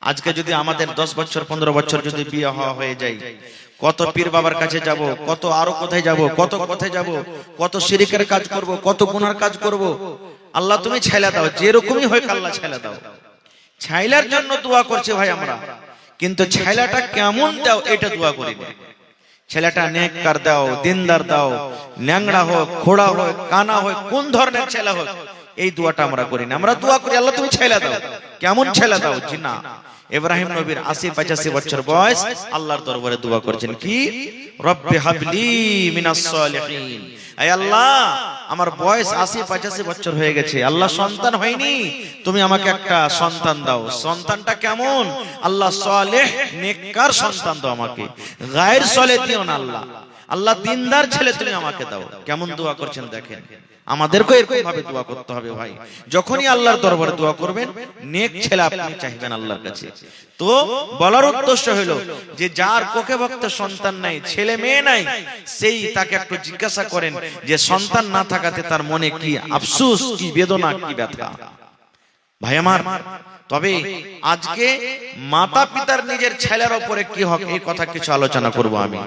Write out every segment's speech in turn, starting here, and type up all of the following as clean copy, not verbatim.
আজকে যদি আমাদের 10 বছর 15 বছর যদি বিয়ে হয়ে যায়, কত পীর বাবার কাছে যাব, কত আরো কোথায় যাব, কত কোথায় যাব, কত শিরকের কাজ করব, কত গুনার কাজ করব। আল্লাহ তুমি ছাইলা দাও, যেরকমই হয় আল্লাহ ছাইলা দাও। ছাইলার জন্য দোয়া করছে ভাই আমরা, কিন্তু ছাইলাটা কেমন দাও এটা দোয়া করি না। ছেলেটা নেককার দাও, দিনদার দাও, ন্যাংড়া হোক, খোড়া হোক, কানা হোক, কোন ধরনের ছেলে হোক, এই দোয়াটা আমরা করি না। আমরা দোয়া করি আল্লাহ তুমি ছেলে দাও, কেমন ছেলে দাও। জি না, ইব্রাহিম নবীর 80-85 বছর বয়স, আল্লাহর দরবারে দোয়া করেছেন কি, রব্বি হাবলি মিনাস সালিহিন। হে আল্লাহ, আমার বয়স 80-85 বছর হয়ে গেছে, আল্লাহ সন্তান হয়নি, তুমি আমাকে একটা সন্তান দাও। সন্তানটা কেমন? আল্লাহ সালেহ নেককার সন্তান দাও আমাকে, গায়ের সালেহ দিও না আল্লাহ। আল্লাহ দিনদার ছেলে তুমি আমাকে দাও। কেমন দোয়া করছেন দেখেন। আমাদেরকে এরকম ভাবে দোয়া করতে হবে ভাই। যখনই আল্লাহর দরবারে দোয়া করবেন, নেক ছেলে আপনি চাইবেন আল্লাহর কাছে। তো বলার উদ্দেশ্য হলো যে যার কোকে ভক্ত সন্তান নাই, ছেলে মেয়ে নাই, সেই তাকে একটু জিজ্ঞাসা করেন যে সন্তান না থাকাতে তার মনে কি আফসোস, কি বেদনা, কি ব্যথা। ভাই আমার, তবে আজকে মাতা পিতার নিজের ছেলের উপরে কি হক, এই কথা কিছু আলোচনা করব আমি।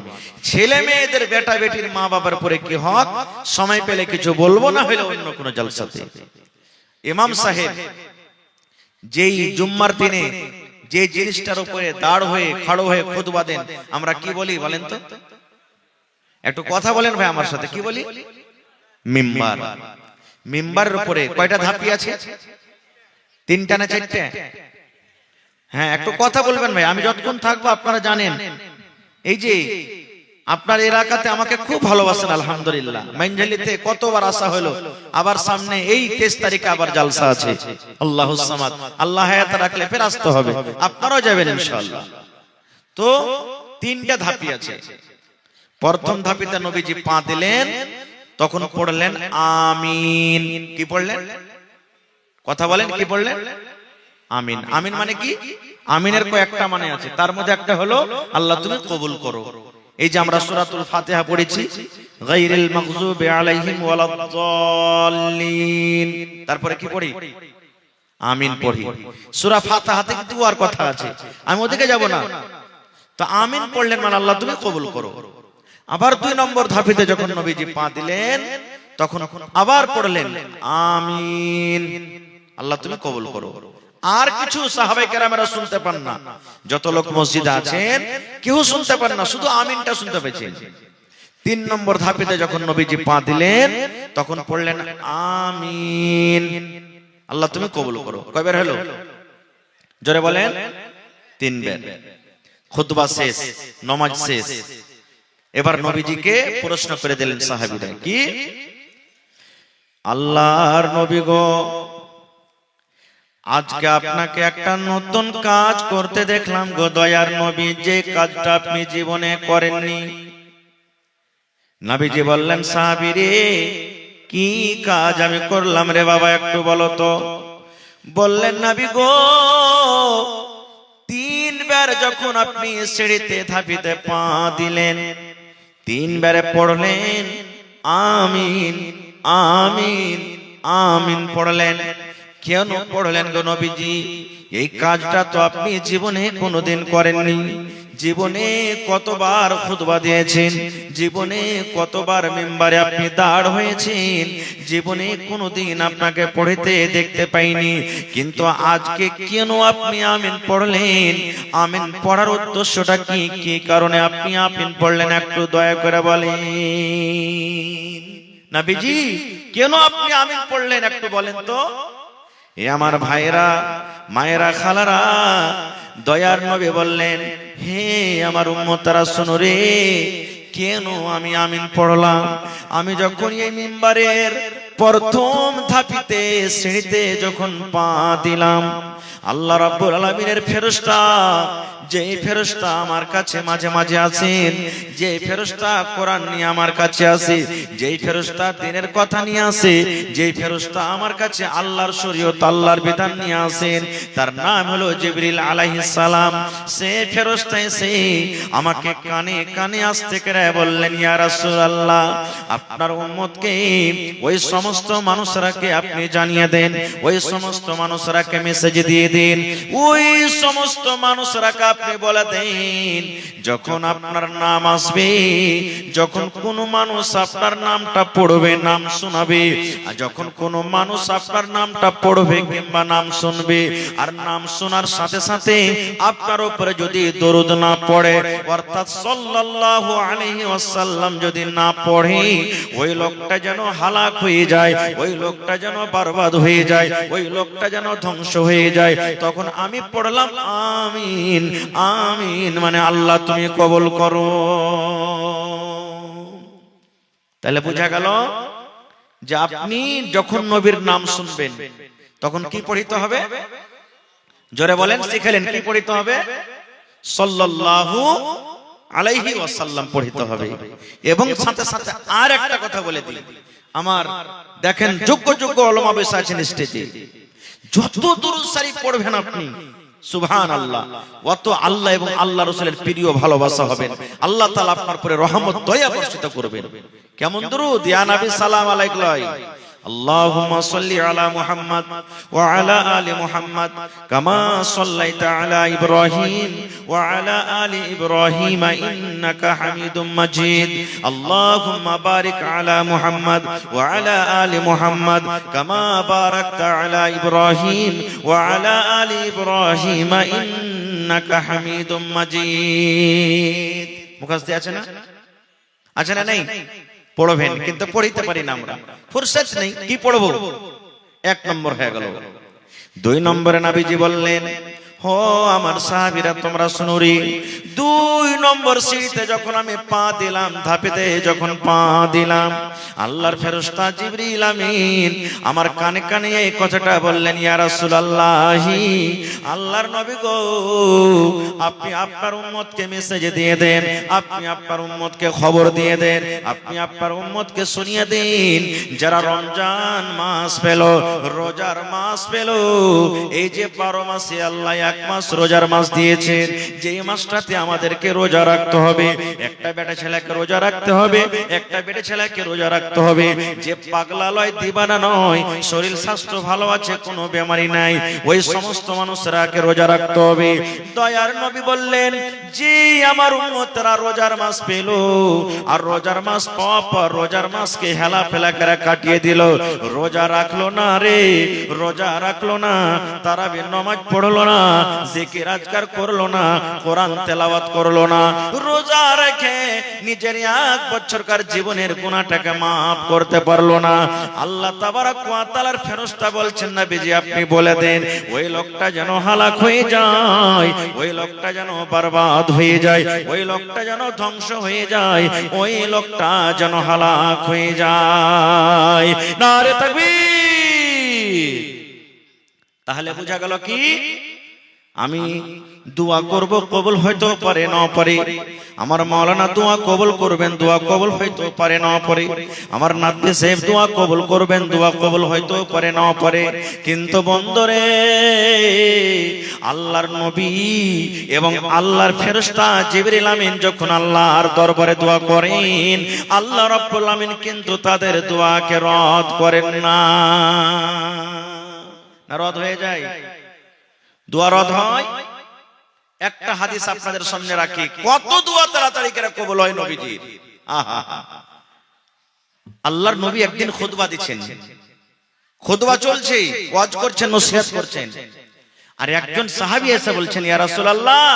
ছেলে মেয়েদের বেটা বেটির মা বাবার উপরে কি হক, সময় পেলে কিছু বলবো, না হলে অন্য কোনো জলসাতে। ইমাম সাহেব যেই জুম্মার দিনে যে জিনিসটার উপরে দাঁড় হয়ে খাড়ো হয়ে খুতবা দেন, আমরা কি বলি বলেন তো? একটু কথা বলেন ভাই আমার সাথে, কি বলি? মিম্বার। মিম্বারের উপরে কয়টা ধাপি আছে? 3টা না 4টে? হ্যাঁ, একটু কথা বলবেন ভাই, আমি যতক্ষণ থাকবো আপনারা জানেন। এই যে আপনার এলাকাতে আমাকে খুব ভালোবাসেন আলহামদুলিল্লাহ। মাইনঝালিতে কতবার আসা হলো, আবার সামনে এই 23 তারিখে আবার জালসা আছে। আল্লাহুস সামাদ, আল্লাহ হায়াত রাখলে ফের আসতে হবে, আপনারাও যাবেন ইনশাআল্লাহ। তো 3টা ধাপি আছে। প্রথম ধাপিতে নবীজি পা দিলেন, তখন পড়লেন আমিন। কি পড়লেন? কথা বলেন, কি পড়লেন? আমিন। আমিন মানে কি? আমিনের কয়েকটা মানে আছে, তার মধ্যে একটা হলো আল্লাহ তুমি কবুল করো। এই যে আমরা সূরাতুল ফাতিহা পড়েছি, গায়রিল মাগযুবি আলাইহিম ওয়ালাদ-দাল্লিন, তারপরে কি পড়ি? আমিন পড়ি। সূরা ফাতিহাতে কিন্তু আর কথা আছে, আমি ওদিকে যাব না। তো আমিন পড়লেন মানে আল্লাহ তুমি কবুল করো। আবার 2 নম্বর ধাপিতে যখন নবীজি পা দিলেন, তখন আবার পড়লেন আমিন, আল্লাহ তুমি কবুল করো। আর কিছু সাহাবায়ে কেরামেরা শুনতে পান না, যত লোক মসজিদে আছেন কেউ শুনতে পান না, শুধু আমিনটা শুনতে পেয়েছেন। 3 নম্বর ধাপিতে যখন নবীজি পা দিলেন, তখন পড়লেন আমিন, আল্লাহ তুমি কবুল করো। কয়বার হলো? জোরে বলেন। 3 বার। খুতবা শেষ, নামাজ শেষ। এবার নবীজিকে প্রশ্ন করে দিলেন সাহাবীরা, কি? আল্লাহর নবী গো, আজকে আপনাকে একটা নতুন কাজ করতে দেখলাম গো দয়ার নবী, যে কাজটা আপনি জীবনে করেননি। নবীজি বললেন, সাহাবী রে, কি কাজ আমি করলাম রে বাবা, একটু বলো তো। বললেন, নবী গো, 3 বার যখন আপনি সিঁড়িতে ধাপিতে পা দিলেন, 3 বারে পড়লেন আমিন আমিন আমিন পড়লেন। কেন পড়লেন গো নবীজি? এই কাজটা তো আপনি জীবনে কোনোদিন করেননি। জীবনে কতবার খুতবা দিয়েছেন, জীবনে কতবার মিম্বারে আপনি দাঁড় হয়েছেন, জীবনে কোনোদিন আপনাকে পড়তে দেখতে পাইনি। কিন্তু আজকে কেন আপনি আমিন পড়লেন? আমিন পড়ার উদ্দেশ্যটা কি? কি কারণে আপনি আমিন পড়লেন, একটু দয়া করে বলেন। নবীজি, কেন আপনি আমিন পড়লেন একটু বলেন তো। এ আমার ভাইরা, মায়েরা, খালারা, দয়ার নবী বললেন, হে আমার উম্মতরা শোনো রে, কেন আমি আমিন পড়লাম? আমি যখন এই মিম্বারের প্রথম ধাপিতে সিঁড়িতে যখন পা দিলাম, আল্লাহ রাব্বুল আলামিনের ফেরেশতা, যেই ফেরেশতা আমার কাছে মাঝে মাঝে আসেন, যেই ফেরেশতা কোরআন নিয়ে আমার কাছে আসে, যেই ফেরেশতা দ্বীনের কথা নিয়ে আসে, যেই ফেরেশতা আমার কাছে আল্লাহর শরীয়ত, আল্লাহর বিধান নিয়ে আসেন, তার নাম হলো জিবরিল আলাইহিস সালাম। সে ফেরেশতা এসে আমাকে কানে কানে আসতে করে বললেন, ইয়া রাসূলুল্লাহ, আপনার উম্মতকে, ওই সমস্ত মানুষরাকে আপনি জানিয়ে দেন, ওই সমস্ত মানুষরাকে মেসেজ দিয়ে দিন। ওই সমস্ত মানুষরাকে আপনি বলে দেন, যখন আপনার নাম আসবে, যখন কোন মানুষ আপনার নামটা পড়বে, নাম শোনাবে, আর যখন কোন মানুষ আপনার নামটা পড়বে কিংবা নাম শুনবে, আর নাম শোনার সাথে সাথে আপনার উপরে যদি দরুদ না পড়ে, অর্থাৎ সাল্লাল্লাহু আলাইহি ওয়াসাল্লাম যদি না পড়ে, ওই লোকটা যেন হালাক হয়ে যায়, ওই লোকটা যেন বরবাদ হয়ে যায়, ওই লোকটা যেন ধ্বংস হয়ে যায়। তখন আমি পড়লাম আমিন আমিন, মানে আল্লাহ তুমি কবুল করো। তাহলে বোঝা গেল যে আপনি যখন নবীর নাম শুনবেন তখন কি পড়িতে হবে? জোরে বলেন, শিখালেন কি পড়িতে হবে? সাল্লাল্লাহু আলাইহি ওয়াসাল্লাম পড়িতে হবে। এবং সাথে সাথে আর একটা কথা বলে দিই, আমার দেখেন যোগ্য যোগ্য উলামা বসে আছেন স্টেজে, যত দুরূদ শরীফ পড়বেন আপনি সুবহানাল্লাহ, অত আল্লাহ এবং আল্লাহ রাসূলের প্রিয় ভালোবাসা হবেন, আল্লাহ তাআলা আপনার উপরে রহমত দয়া বর্ষিত করবেন। কেমন দুরূদ? ইয়া নবী সালাম আলাইকুম, اللهم صل على محمد وعلى آل محمد كما صليت على إبراهيم وعلى آل إبراهيم إنك حميد مجيد اللهم بارك على محمد وعلى آل محمد كما باركت على إبراهيم وعلى آل إبراهيم إنك حميد مجيد মুখস্থ আছে না? আছে না? নেই? পড়বেন, কিন্তু পড়িতে পারি না আমরা, ফুরসত নেই, কি পড়বো? এক নম্বর হয়ে গেল। দুই নম্বরে নবীজি বললেন, হো আমার সাহাবীরা তোমরা শুনো রে, দুই নম্বর সিঁড়িতে যখন আমি পা দিলাম, ধাপেতে যখন পা দিলাম, আল্লাহর ফেরেশতা জিবরিল আমিন আমার কানে কানে এই কথাটা বললেন, ইয়া রাসূলুল্লাহ, আল্লাহর নবী গো, আপনি আপনার উম্মতকে মেসেজ দিয়ে দেন, আপনি আপনার উম্মতকে খবর দিয়ে দেন, আপনি আপনার উম্মতকে শুনিয়ে দিন, যারা রমজান মাস পেল, রোজার মাস পেল, এই যে 12 মাসে আল্লাহ এক মাস রোজার মাস দিয়েছেন, যে মাসটাতে আমাদেরকে রোজা রাখতে হবে, একটা বেটা ছেলেকে রোজা রাখতে হবে, একটা বেটা ছেলেকে রোজা রাখতে হবে, যে পাগলা লয় দিবানা নয়, শরীর স্বাস্থ্য ভালো আছে, কোনো বেমারি নাই, ওই সমস্ত মানুষরাকে রোজা রাখতে হবে। দয়ার নবী বললেন, যে আমার উম্মতরা রোজার মাস পেল, আর রোজার মাস পাওয়ার পর রোজার মাসকে হেলা ফেলা করে কাটিয়ে দিল, রোজা রাখলো না রে, রোজা রাখলো না, তারাবির নামাজ পড়লো না, জিকির আজকার করলো না, কোরআন তেলাওয়াত করলো না, রোজা রেখে নিজের 1 বছরকার জীবনের গুনাহটাকে maaf করতে পারলো না, আল্লাহ তাবারক ওয়া তাআলার ফেরেশতা বলছেন, নবীজি আপনি বলে দেন, ওই লোকটা যেন হালাক হয়ে যায়, ওই লোকটা যেন বরবাদ হয়ে যায়, ওই লোকটা যেন ধ্বংস হয়ে যায়, ওই লোকটা যেন হালাক হয়ে যায়। নারে তাকবীর। তাহলে বোঝা গেল কি, আমি দোয়া করব, কবুল হয়তো পারে না পারে, আমার মাওলানা দোয়া কবুল করবেন, দোয়া কবুল হয়তো পারে না পারে, আমার নাদবি সাহেব দোয়া কবুল করবেন, দোয়া কবুল হয়তো পারে না পারে, কিন্তু বন্ধুরে, আল্লাহর নবী এবং আল্লাহর ফেরেশতা জিবরিল আমিন যখন আল্লাহর দরবারে দোয়া করেন, আল্লাহ রাব্বুল আমিন কিন্তু তাদের দোয়াকে রদ করেন না। না রদ হয়ে যায়? দোয়া রদ হয়? একটা হাদিস আপনাদের সামনে রাখি, কত দোয়া তাড়াতাড়ি করে কবুল হয় নবীজির। আহা, আল্লাহর নবী একদিন খুতবা দিচ্ছেন, খুতবা চলছে, ওয়াজ করছেন, নসিহত করছেন, আর একজন সাহাবী এসে বলছেন, ইয়া রাসূলুল্লাহ,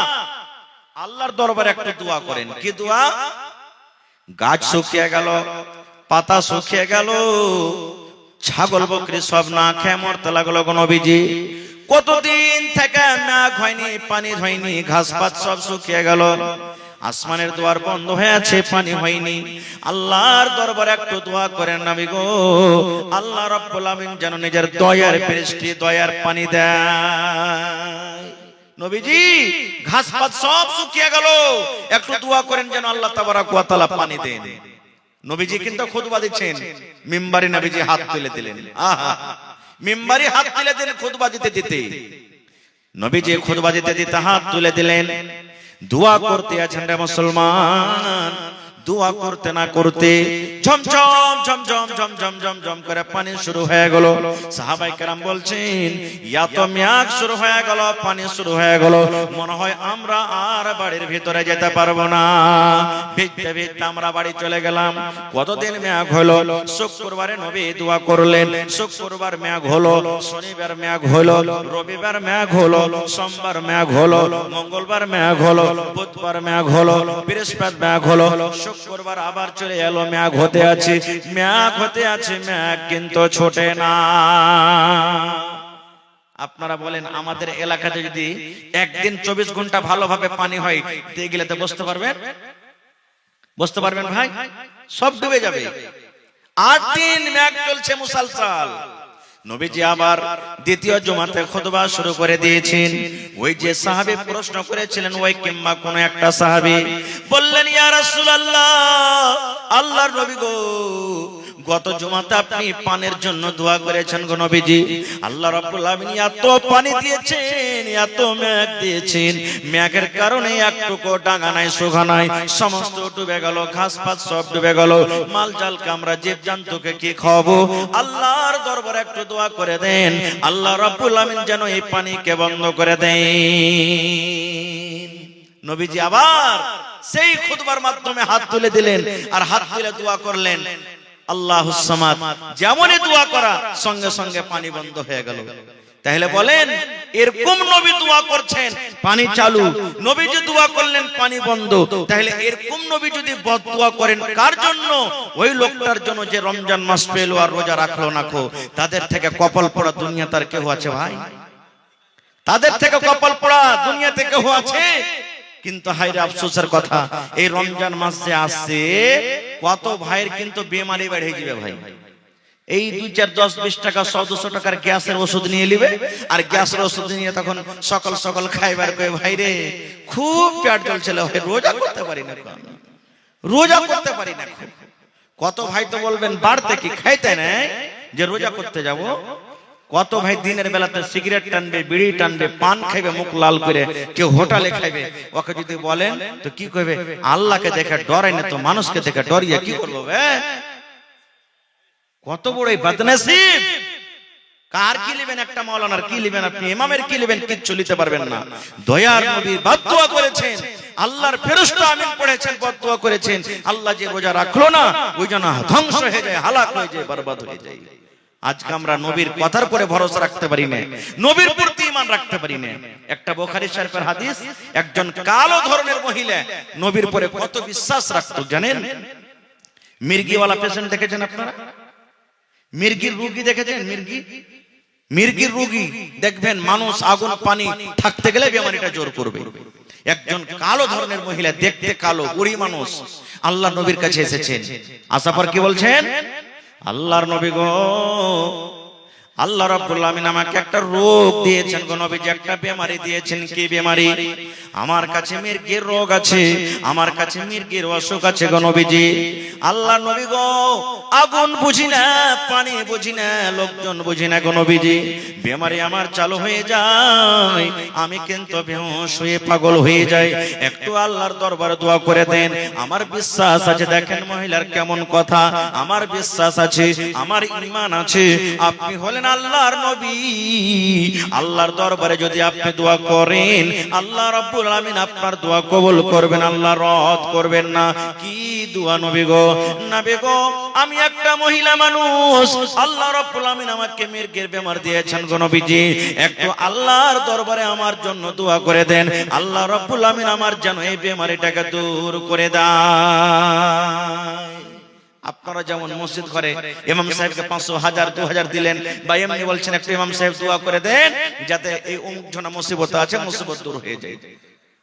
আল্লাহর দরবারে একটু দোয়া করেন। কি দোয়া? গাছ শুকিয়ে গেল, পাতা শুকিয়ে গেল, ছাগল বকরি সব না খেয়ে মরতে লাগলো গো নবীজি, কতদিন থেকে মেঘ হয়নি, পানি হয়নি, ঘাস পাত সব শুকিয়ে গেল, আসমানের দুয়ার বন্ধ হয়ে আছে, পানি হয়নি, আল্লাহর দরবারে একটু দোয়া করেন নবী গো, আল্লাহ রাব্বুল আমিন যেন নিজের দয়ার বৃষ্টি, দয়ার পানি দেয়। নবীজি ঘাস পাত সব শুকিয়ে গেল, একটু দোয়া করেন যেন আল্লাহ তাবারক ওয়া তাআলা পানি দেন। নবীজি কিন্তু খুতবা দিচ্ছেন, মিম্বারে নবীজি হাত তুলে দিলেন। আহা, মিম্বারে হাত তুলে দিলেন খুতবা দিতে দিতে, নবীজি খুতবা দিতে দিতে হাত তুলে দিলেন, দোয়া করতে আছেন রে মুসলমান, দোয়া করতে না করতে ঝমঝম ঝমঝম ঝমঝম ঝমঝম করে পানি শুরু হয়ে গেল। সাহাবায়ে কেরাম বলছেন এত মেঘ শুরু হয়ে গেল, পানি শুরু হয়ে গেল, মনে হয় আমরা আর বাড়ির ভিতরে যেতে পারবো না। ভিজতে ভিজতে আমরা বাড়ি চলে গেলাম। কতদিন মেঘ হলো? শুক্রবারে নবী দোয়া করলেন, শুক্রবার মেঘ হলো, শনিবার মেঘ হলো, রবিবার মেঘ হলো, সোমবার মেঘ হলো, মঙ্গলবার মেঘ হলো, বুধবার মেঘ হলো, বৃহস্পতিবার মেঘ হলো, শুক্রবার আবার চলে এলো। মেঘ হতে আছে, মেঘ হতে আছে, মেঘ কিন্তু ছোটে না। আপনারা বলেন আমাদের এলাকাতে যদি একদিন 24 ঘন্টা ভালোভাবে পানি হয় দেখলে তো বুঝতে পারবেন, বুঝতে পারবেন ভাই, সব ডুবে যাবে। 8 দিন মেঘ চলছে মুসলসল। নবীজি আবার দ্বিতীয় জুমাতে খুতবা শুরু করে দিয়েছেন। ওই যে সাহাবী প্রশ্ন করেছিলেন, ওই কিংবা কোন একটা সাহাবী বললেন, ইয়া রাসূলুল্লাহ, আল্লাহর নবী গো, গত জুমাতে আপনি পানির জন্য দোয়া করেছেন গো নবীজি। আল্লাহ রাব্বুল আলামিন এত পানি দিয়েছেন, এত মেঘ দিয়েছেন, মেঘের কারণে একটুকু ডাঙা নাই, সুখা নাই, সমস্ত ডুবে গেল, ঘাস পাত সব ডুবে গেল, মাল জাল কামড়া জীব জন্তুকে কি খাওয়াবো? আল্লাহর দরবারে একটু দোয়া করে দেন, আল্লাহ রাব্বুল আলামিন যেন এই পানিকে বন্ধ করে দেন। নবীজি আবার সেই খুতবার মাধ্যমে হাত তুলে দিলেন আর হাত তুলে দোয়া করলেন, আল্লাহুস সামাদ। যেমনই দোয়া করা সঙ্গে সঙ্গে পানি বন্ধ হয়ে গেল। তাহলে বলেন এরকম নবী দোয়া করছেন, পানি চালু, নবীজি দোয়া করলেন, পানি বন্ধ। তাহলে এরকম নবী যদি বদদোয়া করেন কার জন্য? ওই লোকটার জন্য যে রমজান মাস পেল আর রোজা রাখলো না। তাদের থেকে কপাল পড়া দুনিয়া তার কেউ আছে ভাই? তাদের থেকে কপাল পড়া দুনিয়াতে কেউ আছে? কিন্তু হায়রে আফসোসের কথা, এই রমজান মাস যে আসছে কত ভাইয়ের কিন্তু বেমারি বেড়ে যাবে ভাই। এই 2-4 10-20 টাকা 100-200 টাকার গ্যাসের ওষুধ নিয়ে নিবে, আর গ্যাসের ওষুধ নিয়ে তখন সকাল সকাল খাইবার কই, ভাই রে খুব পেট জ্বলছিল, রোজা করতে পারি না, রোজা করতে পারি না। কত ভাই তো বলবেন বাড়তে কি খাইতে নাই যে রোজা করতে যাব। কত ভাই দিনের বেলাতে সিগারেট টানবে, বিড়ি টানবে, পান খাইবে মুখ লাল করে, কেউ হোটেলে খাইবে। ওকে যদি বলেন তো কি কইবে? আল্লাহকে দেখে ডরাই না তো মানুষকে দেখে ডরিয়ে কি করবো? কত বড় বদনসিব! কার কি নেবেন? একটা মাওলানার কি নেবেন? আপনি ইমামের কি নেবেন? কিচ্ছু নিতে পারবেন না। দয়ার নবী বদদোয়া করেছেন, আল্লাহর ফেরেশতা আমিন পড়েছেন, বদদোয়া করেছেন, আল্লাহ যে রোজা রাখলো না ওই যেন ধ্বংস হয়ে যায়, হালাক হয়ে যায়, বরবাদ হয়ে যায়। আজকে আমরা নবীর কথার পরে ভরসা রাখতে পারি না, নবীর প্রতি ঈমান রাখতে পারি না। একটা বুখারী শরীফের হাদিস, একজন কালো ধরনের মহিলা নবীর পরে কত বিশ্বাস রাখতো জানেন? মির্গিওয়ালা পেশেন্ট দেখেছেন আপনারা? মির্গির রোগী দেখেছেন? মির্গির রোগী দেখবেন মানুষ আগুন পানি থাকতে গেলে বেমারিটা জোর করবে। একজন কালো ধরনের মহিলা, দেখতে কালো, বুড়ি মানুষ, আল্লাহ নবীর কাছে এসেছেন। আসার পর কি বলছেন? আল্লাহর নবী গো, আল্লাহ রাব্বুল আলামিন আমাকে একটা রোগ দিয়েছেন গো নবীজি, একটা বেমারি দিয়েছেন। কি বেমারি? আমার কাছে মির্গির রোগ আছে, আমার কাছে মির্গির অসুখ আছে গো নবীজি। আল্লাহ নবী গো, আগুন বুঝি না, পানি বুঝি না, লোকজন বুঝি না গো নবীজি, বেমারি আমার চালু হয়ে যায়, আমি কিন্তু বেহুশ হয়ে পাগল হয়ে যাই। একটু আল্লাহর দরবারে দোয়া করে দেন। আমার বিশ্বাস আছে, দেখেন মহিলার কেমন কথা, আমার বিশ্বাস আছে, আমার ঈমান আছে, আপনি হলেন আল্লাহর নবী। আল্লাহর দরবারে যদি আপনি দোয়া করেন, আল্লাহ রাব্বুল আলামিন আপনার দোয়া কবুল করবেন, আল্লাহ রদ করবেন না। কি দোয়া নবী গো? নবী গো, আমি একটা মহিলা মানুষ, আল্লাহ রাব্বুল আলামিন আমাকে মির্গের বেমার দিয়েছেন গো নবীজি, একটু আল্লাহর দরবারে আমার জন্য দোয়া করে দেন, আল্লাহ রাব্বুল আলামিন আমার যেন এই বেমারিটাকে দূর করে দেয়। আপনারা যেমন মসজিদ ঘরে ইমাম সাহেবকে 500, 1000, 2000 দিলেন, বা এমনি বলছেন একটু ইমাম সাহেব দোয়া করে দেন যাতে এই অমুক জনা মুসিবত আছে, মুসিবত দূর হয়ে যায়।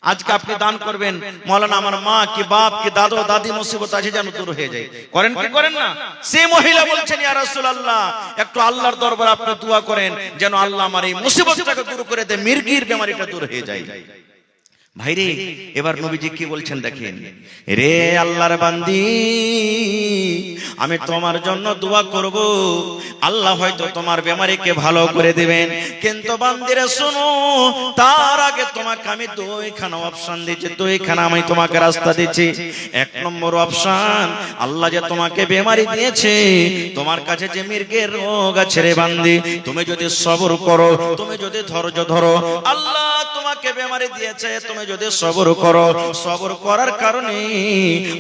আজকে আপনি দান করবেন, মাওলানা আমার মা কি বাপ কি দাদু দাদি মুসিবত আছে যেন দূর হয়ে যায়। করেন কি করেন না? সেই মহিলা বলছেন, ইয়া রাসূলুল্লাহ, একটু আল্লাহর দরবারে আপনি দোয়া করেন যেন আল্লাহ আমার এই মুসিবতটাকে দূর করে দেয়, মির্গির বেমারিটা দূর হয়ে যায়। ভাইরে এবার নবীজি কি বলছেন দেখেন, রে আল্লাহর বান্দি আমি তোমার জন্য দোয়া করব, আল্লাহ হয়তো তোমার বেমারিকে ভালো করে দিবেন, কিন্তু বান্দিরে শোনো, তার আগে তোমাকে আমি দুইখানা অপশন দিচ্ছি, দুইখানা আমি তোমাকে রাস্তা দিচ্ছি। এক নম্বর অপশন, আল্লাহ যে তোমাকে বেমারি দিয়েছে, তোমার কাছে যে মির্গের রোগ আছে রে বান্দি, তুমি যদি সবর করো, তুমি যদি ধৈর্য ধরো, আল্লাহ তোমাকে বেমারি দিয়েছে, তুমি যদি সবর করো, সবর করার কারণে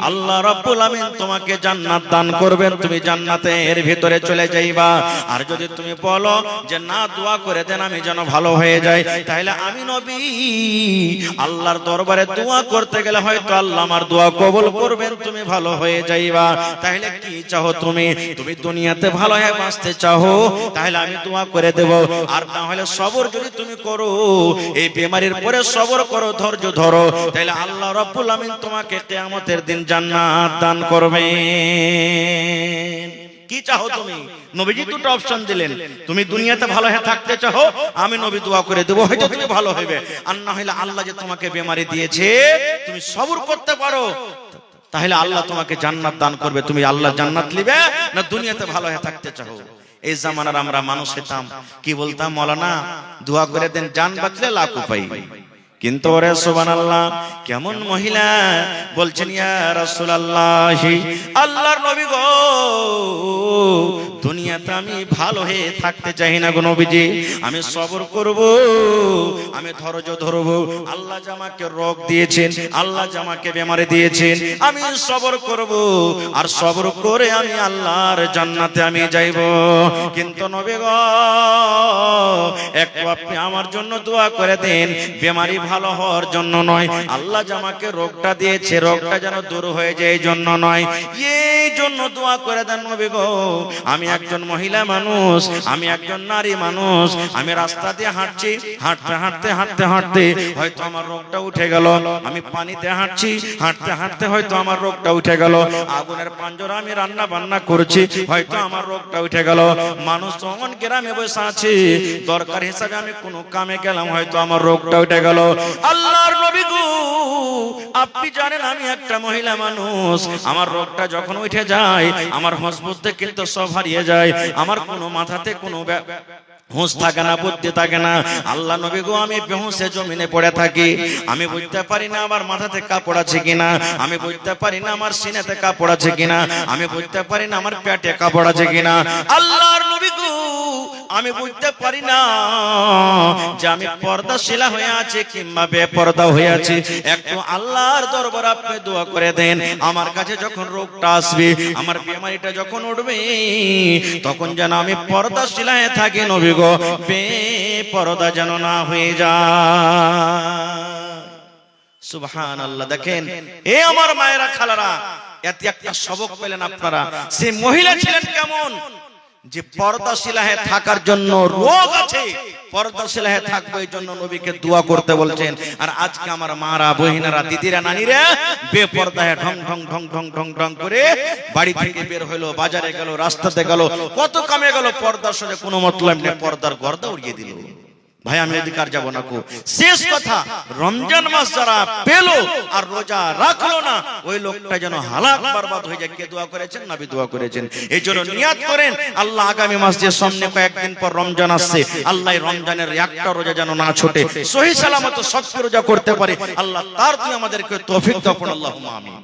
আল্লাহ রাব্বুল আমিন তোমাকে জান্নাত দান করবেন, তুমি জান্নাতের ভিতরে চলে যাইবা। আর যদি তুমি বলো যে না, দোয়া করে দেন আমি যেন ভালো হয়ে যাই, তাহলে আমি নবী আল্লাহর দরবারে দোয়া করতে গেলে হয়তো আল্লাহ আমার দোয়া কবুল করবেন, তুমি ভালো হয়ে যাইবা। তাহলে কি চাও তুমি? তুমি দুনিয়াতে ভালো হয়ে বাঁচতে চাও, তাহলে আমি দোয়া করে দেব। আর না হলে সবর যদি তুমি করো, এই বেমারির পরে সবর করো, ধৈর্য ধরো, তাহলে আল্লাহ রাব্বুল আমিন তোমাকে কিয়ামতের দিন জান্নাত দান করবেন। কি চাও তুমি? নবীজি দুটো অপশন দিলেন, তুমি দুনিয়াতে ভালো হয়ে থাকতে চাও, আমি নবী দোয়া করে দেব, হয়তো তুমি ভালো হবে। আর না হলে আল্লাহ যে তোমাকে বেমারি দিয়েছে, তুমি সবর করতে পারো, তাহলে আল্লাহ তোমাকে জান্নাত দান করবে। তুমি আল্লাহ জান্নাত নিবে না দুনিয়াতে ভালো হয়ে থাকতে চাও? এই জামানার আমরা মানুষ হতাম, কি বলতাম, মাওলানা দোয়া করে দেন জান বাঁচলে লাখ উপায়। কিন্তু ওরে সুবহানাল্লাহ, কেমন মহিলা বলছেন, ইয়া রাসূলুল্লাহ, আল্লাহর নবী গো, দুনিয়াতে আমি ভালো হয়ে থাকতে চাই না গো নবীজি, আমি সবর করব, আমি ধৈর্য ধরব। আল্লাহ জামাকে রোগ দিয়েছেন, আল্লাহ জামাকে বেমারি দিয়েছেন, আমি সবর করব, আর সবর করে আমি আল্লাহর জান্নাতে আমি যাইব। কিন্তু নবী গো, একটু আপনি আমার জন্য দোয়া করে দেন, বেমারি ভালো হওয়ার জন্য নয়, আল্লাহ জামাকে রোগটা দিয়েছে, রোগটা যেন দূর হয়ে যায় এই জন্য নয়, এই জন্য দোয়া করে দেন নবী গো। আমি একজন মহিলা মানুষ, আমি একজন নারী মানুষ, আমি রাস্তা দিয়ে হাঁটছি, হাঁটতে হাঁটতে হাঁটতে হাঁটতে হয়তো আমার রোগটা উঠে গেল, আমি পানিতে হাঁটছি, হাঁটতে হাঁটতে হয়তো আমার রোগটা উঠে গেল, আগুনের পাঞ্জরা আমি রান্না বান্না করছি, হয়তো আমার রোগটা উঠে গেল, মানুষ যখন গ্রামে বসে আছে, দরকার হিসাবে আমি কোনো কামে গেলাম, হয়তো আমার রোগটা উঠে গেল। আল্লাহর নবী গো, আপনি জানেন আমি একটা মহিলা মানুষ, আমার রোগটা যখন উঠে যায়, আমার হোশ বুদ্ধি কিন্তু সব হারিয়ে যায়, আমার কোনো মাথাতে কোনো হুঁশ থাকে না, বুদ্ধি থাকে না। আল্লাহ নবী গো, আমি বেহুঁশে জমিনে পড়ে থাকি, আমি বুঝতে পারি না আমার মাথাতে কাপড় আছে কিনা, আমি বুঝতে পারি না আমার সিনাতে কাপড় আছে কিনা, আমি বুঝতে পারি না আমার পেটে কাপড় আছে কিনা। আল্লাহর নবী গো, আমি বুঝতে পারি না যে আমি পর্দাশীলা হয়ে আছি কিংবা বেপর্দা হয়ে আছি। একটু আল্লাহর দরবারে আপনি দোয়া করে দেন, আমার কাছে যখন রোগটা আসবে, আমার বেমারিটা যখন উঠবে, তখন যেন আমি পর্দাশীলা হয়ে থাকি নবী গো, বেপর্দা যেন না হয়ে যায়। সুবহানাল্লাহ। দেখেন এ আমার মায়েরা, খালারা, এত একটা সবক পেলেন আপনারা। সেই মহিলা ছিলেন কেমন, যে পর্দাশীলা হয়ে থাকার জন্য রোগ আছে, পর্দাশীলা হয়ে থাকবে এই জন্য নবীকে দোয়া করতে বলছেন। আর আজকে আমার মারা, বহিনারা, দিদিরা, নানীরা বেপর্দা হয়ে ঢং ঢং ঢং ঢং ঢং ঢং করে বাড়ি থেকে বের হলো, বাজারে গেল, রাস্তাতে গেল, কত কামে গেল, পর্দার সাথে কোনো মতলব নেই, পর্দার গর্দা উড়িয়ে দিল। ভাই আমি এদিকে আর যাবো না কো। শেষ কথা, রমজান মাস যারা পেল আর রোজা রাখলো না, ওই লোকটা যেন হালাক বরবাদ হয়ে যায়। কে দোয়া করেছেন? নবী দোয়া করেছেন। এই জন্য নিয়াত করেন, আল্লাহ আগামী মাস যে সামনে কয়েকদিন পর রমজান আসছে, আল্লাহ রমজানের একটা রোজা যেন না ছোটে, সহি সালামত সবকে রোজা করতে পারে, আল্লাহ তার তুই আমাদেরকে তৌফিক দাও, আল্লাহুম্মা আমিন।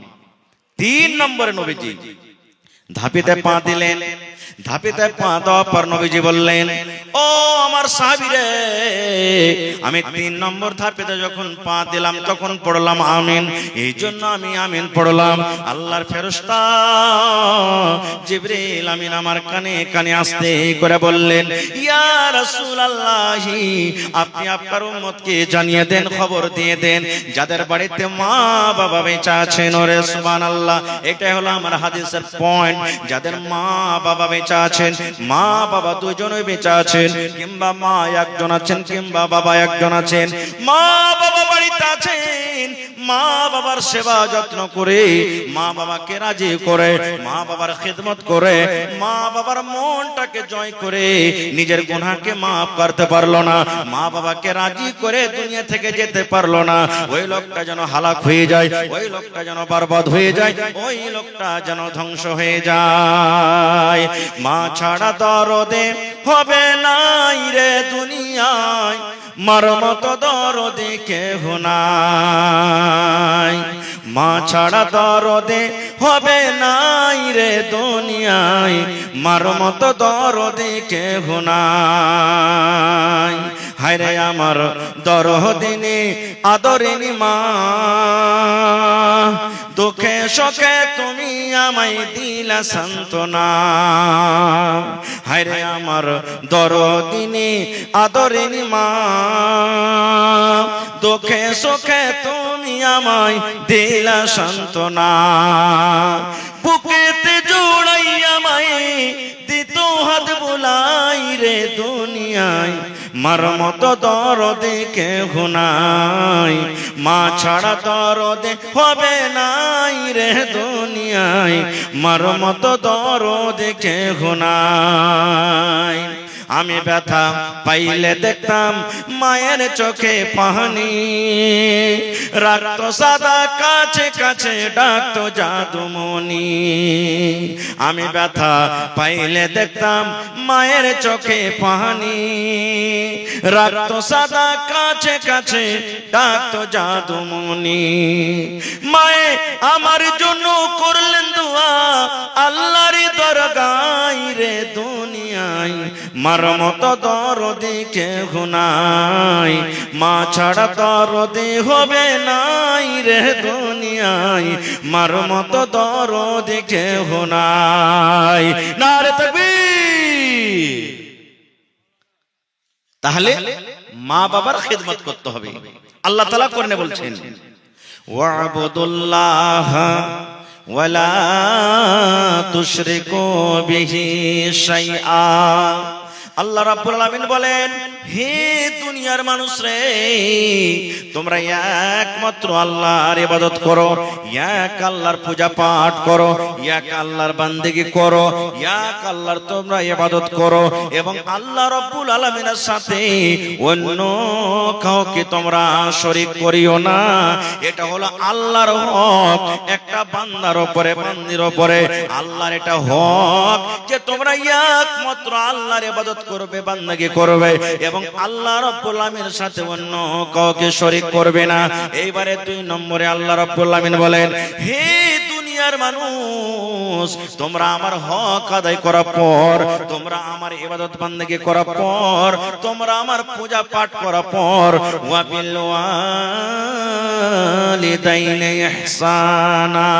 3 নম্বরে নবীজি ধাপিতে পা দিলেন। ধাপিতে পা দেওয়ার পর নবীজি বললেন, ও আমার সাহাবীরে, আমি 3 নম্বর ধাপিতে যখন পা দিলাম তখন পড়লাম আমিন। এই জন্য আমি আমিন পড়লাম। আল্লাহর ফেরেশতা জিবরিল আমিন আমার কানে কানে আস্তে করে বললেন, ইয়া রাসূলুল্লাহ, আপনি আপনার উম্মতকে জানিয়ে দেন, খবর দিয়ে দেন, যাদের বাড়িতে মা বাবা বেঁচে আছেন। ওরে সুবহানাল্লাহ, এটা হলো আমার হাদিসের পয়েন্ট। যাদের মা বাবা বেঁচে আছেন, মা বাবা দুজনেই বেঁচে আছেন, কিংবা মা একজন আছেন কিংবা বাবা একজন আছেন, মা বাবা বাবা বাড়িতে আছেন, মা বাবার সেবা যত্ন করে, মা বাবাকে রাজি করে, মা বাবার খিদমত করে, মা বাবার মনটাকে জয় করে নিজের গুনাহকে মাফ করতে পারলো না, মা বাবাকে রাজি করে দুনিয়া থেকে যেতে পারলো না, ওই লোকটা যেন হালাক হয়ে যায়, ওই লোকটা যেন বরবাদ হয়ে যায়, ওই লোকটা যেন ধ্বংস হয়ে যায়। মা ছাড়া দরদে হবে নাই রে দুনিয়ায়, মার মতো দরদে কেহ নাই। মা ছাড়া দরদে হবে নাই রে দুনিয়ায়, মার মতো দরদে কেহ নাই। হায়রে আমার দরদিনী আদরিনী মা, দুঃখে সুখে তুমি আমায় দিলা সান্ত্বনা। হায়রে আমার দরদিনী আদরিনী মা, দুঃখে সুখে তুমি আমায় দিলা সান্ত্বনা। বুকেতে জোড়াইয়া আমায় দিত হাত বুলাই রে দুনিয়ায়, মার মতো দরদে কেহ নাই। মা ছাড়া দরদে হবে নাই রে দুনিয়ায়, মার মতো দরদে কেহ নাই। আমি ব্যথা পাইলে দেখতাম মায়ের চোখে পানি, রাখতো সাদা কাছে কাছে ডাকতো জাদুমণি। আমি ব্যথা পাইলে দেখতাম মায়ের চোখে পানি, রাখতো সাদা কাছে কাছে ডাকতো জাদুমণি। মায়ে আমার জন্য করলেন দোয়া আল্লাহর দরগায় রে দুনিয়ায়, মার মতো দরদে কেহ নাই। মা ছাড়া দরদে হবে নাই রে দুনিয়ায়, মার মতো দরদে কেহ নাই। নারে তাকবীর। তাহলে মা বাবার খিদমত করতে হবে। আল্লাহ তাআলা কোরআনে বলছেন, ওয়া'বুদুল্লাহ ওয়ালা তুশরিকু বিহি শাইআ। আল্লাহ রাব্বুল আলামিন বলেন, হে দুনিয়ার মানুষ রে, তোমরা একমাত্র আল্লাহর ইবাদত করো, এক আল্লাহর পূজা পাঠ করো, এক আল্লাহর বান্দেগি করো, এক আল্লাহর তোমরা ইবাদত করো, এবং আল্লাহ রাব্বুল আলামিনের সাথে অন্য কাউকে তোমরা শরীক করিও না। এটা হলো আল্লাহর হক একটা বান্দার উপরে, বান্দির উপরে। আল্লাহর এটা হক যে তোমরা একমাত্র আল্লাহর ইবাদত করবে, বান্দাগি করবে, এবং আল্লাহ রাব্বুল আলামিনের সাথে অন্য কাউকে শরীক করবে না। এইবারে 2 নম্বরে আল্লাহ রাব্বুল আলামিন বলেন, হে দুনিয়ার মানুষ, তোমরা আমার হক আদায় করার পর, তোমরা আমার ইবাদত বান্দাগি করার পর, তোমরা আমার পূজা পাঠ করার পর, ওয়া বিল ওয়ালিদাইনি ইহসানা,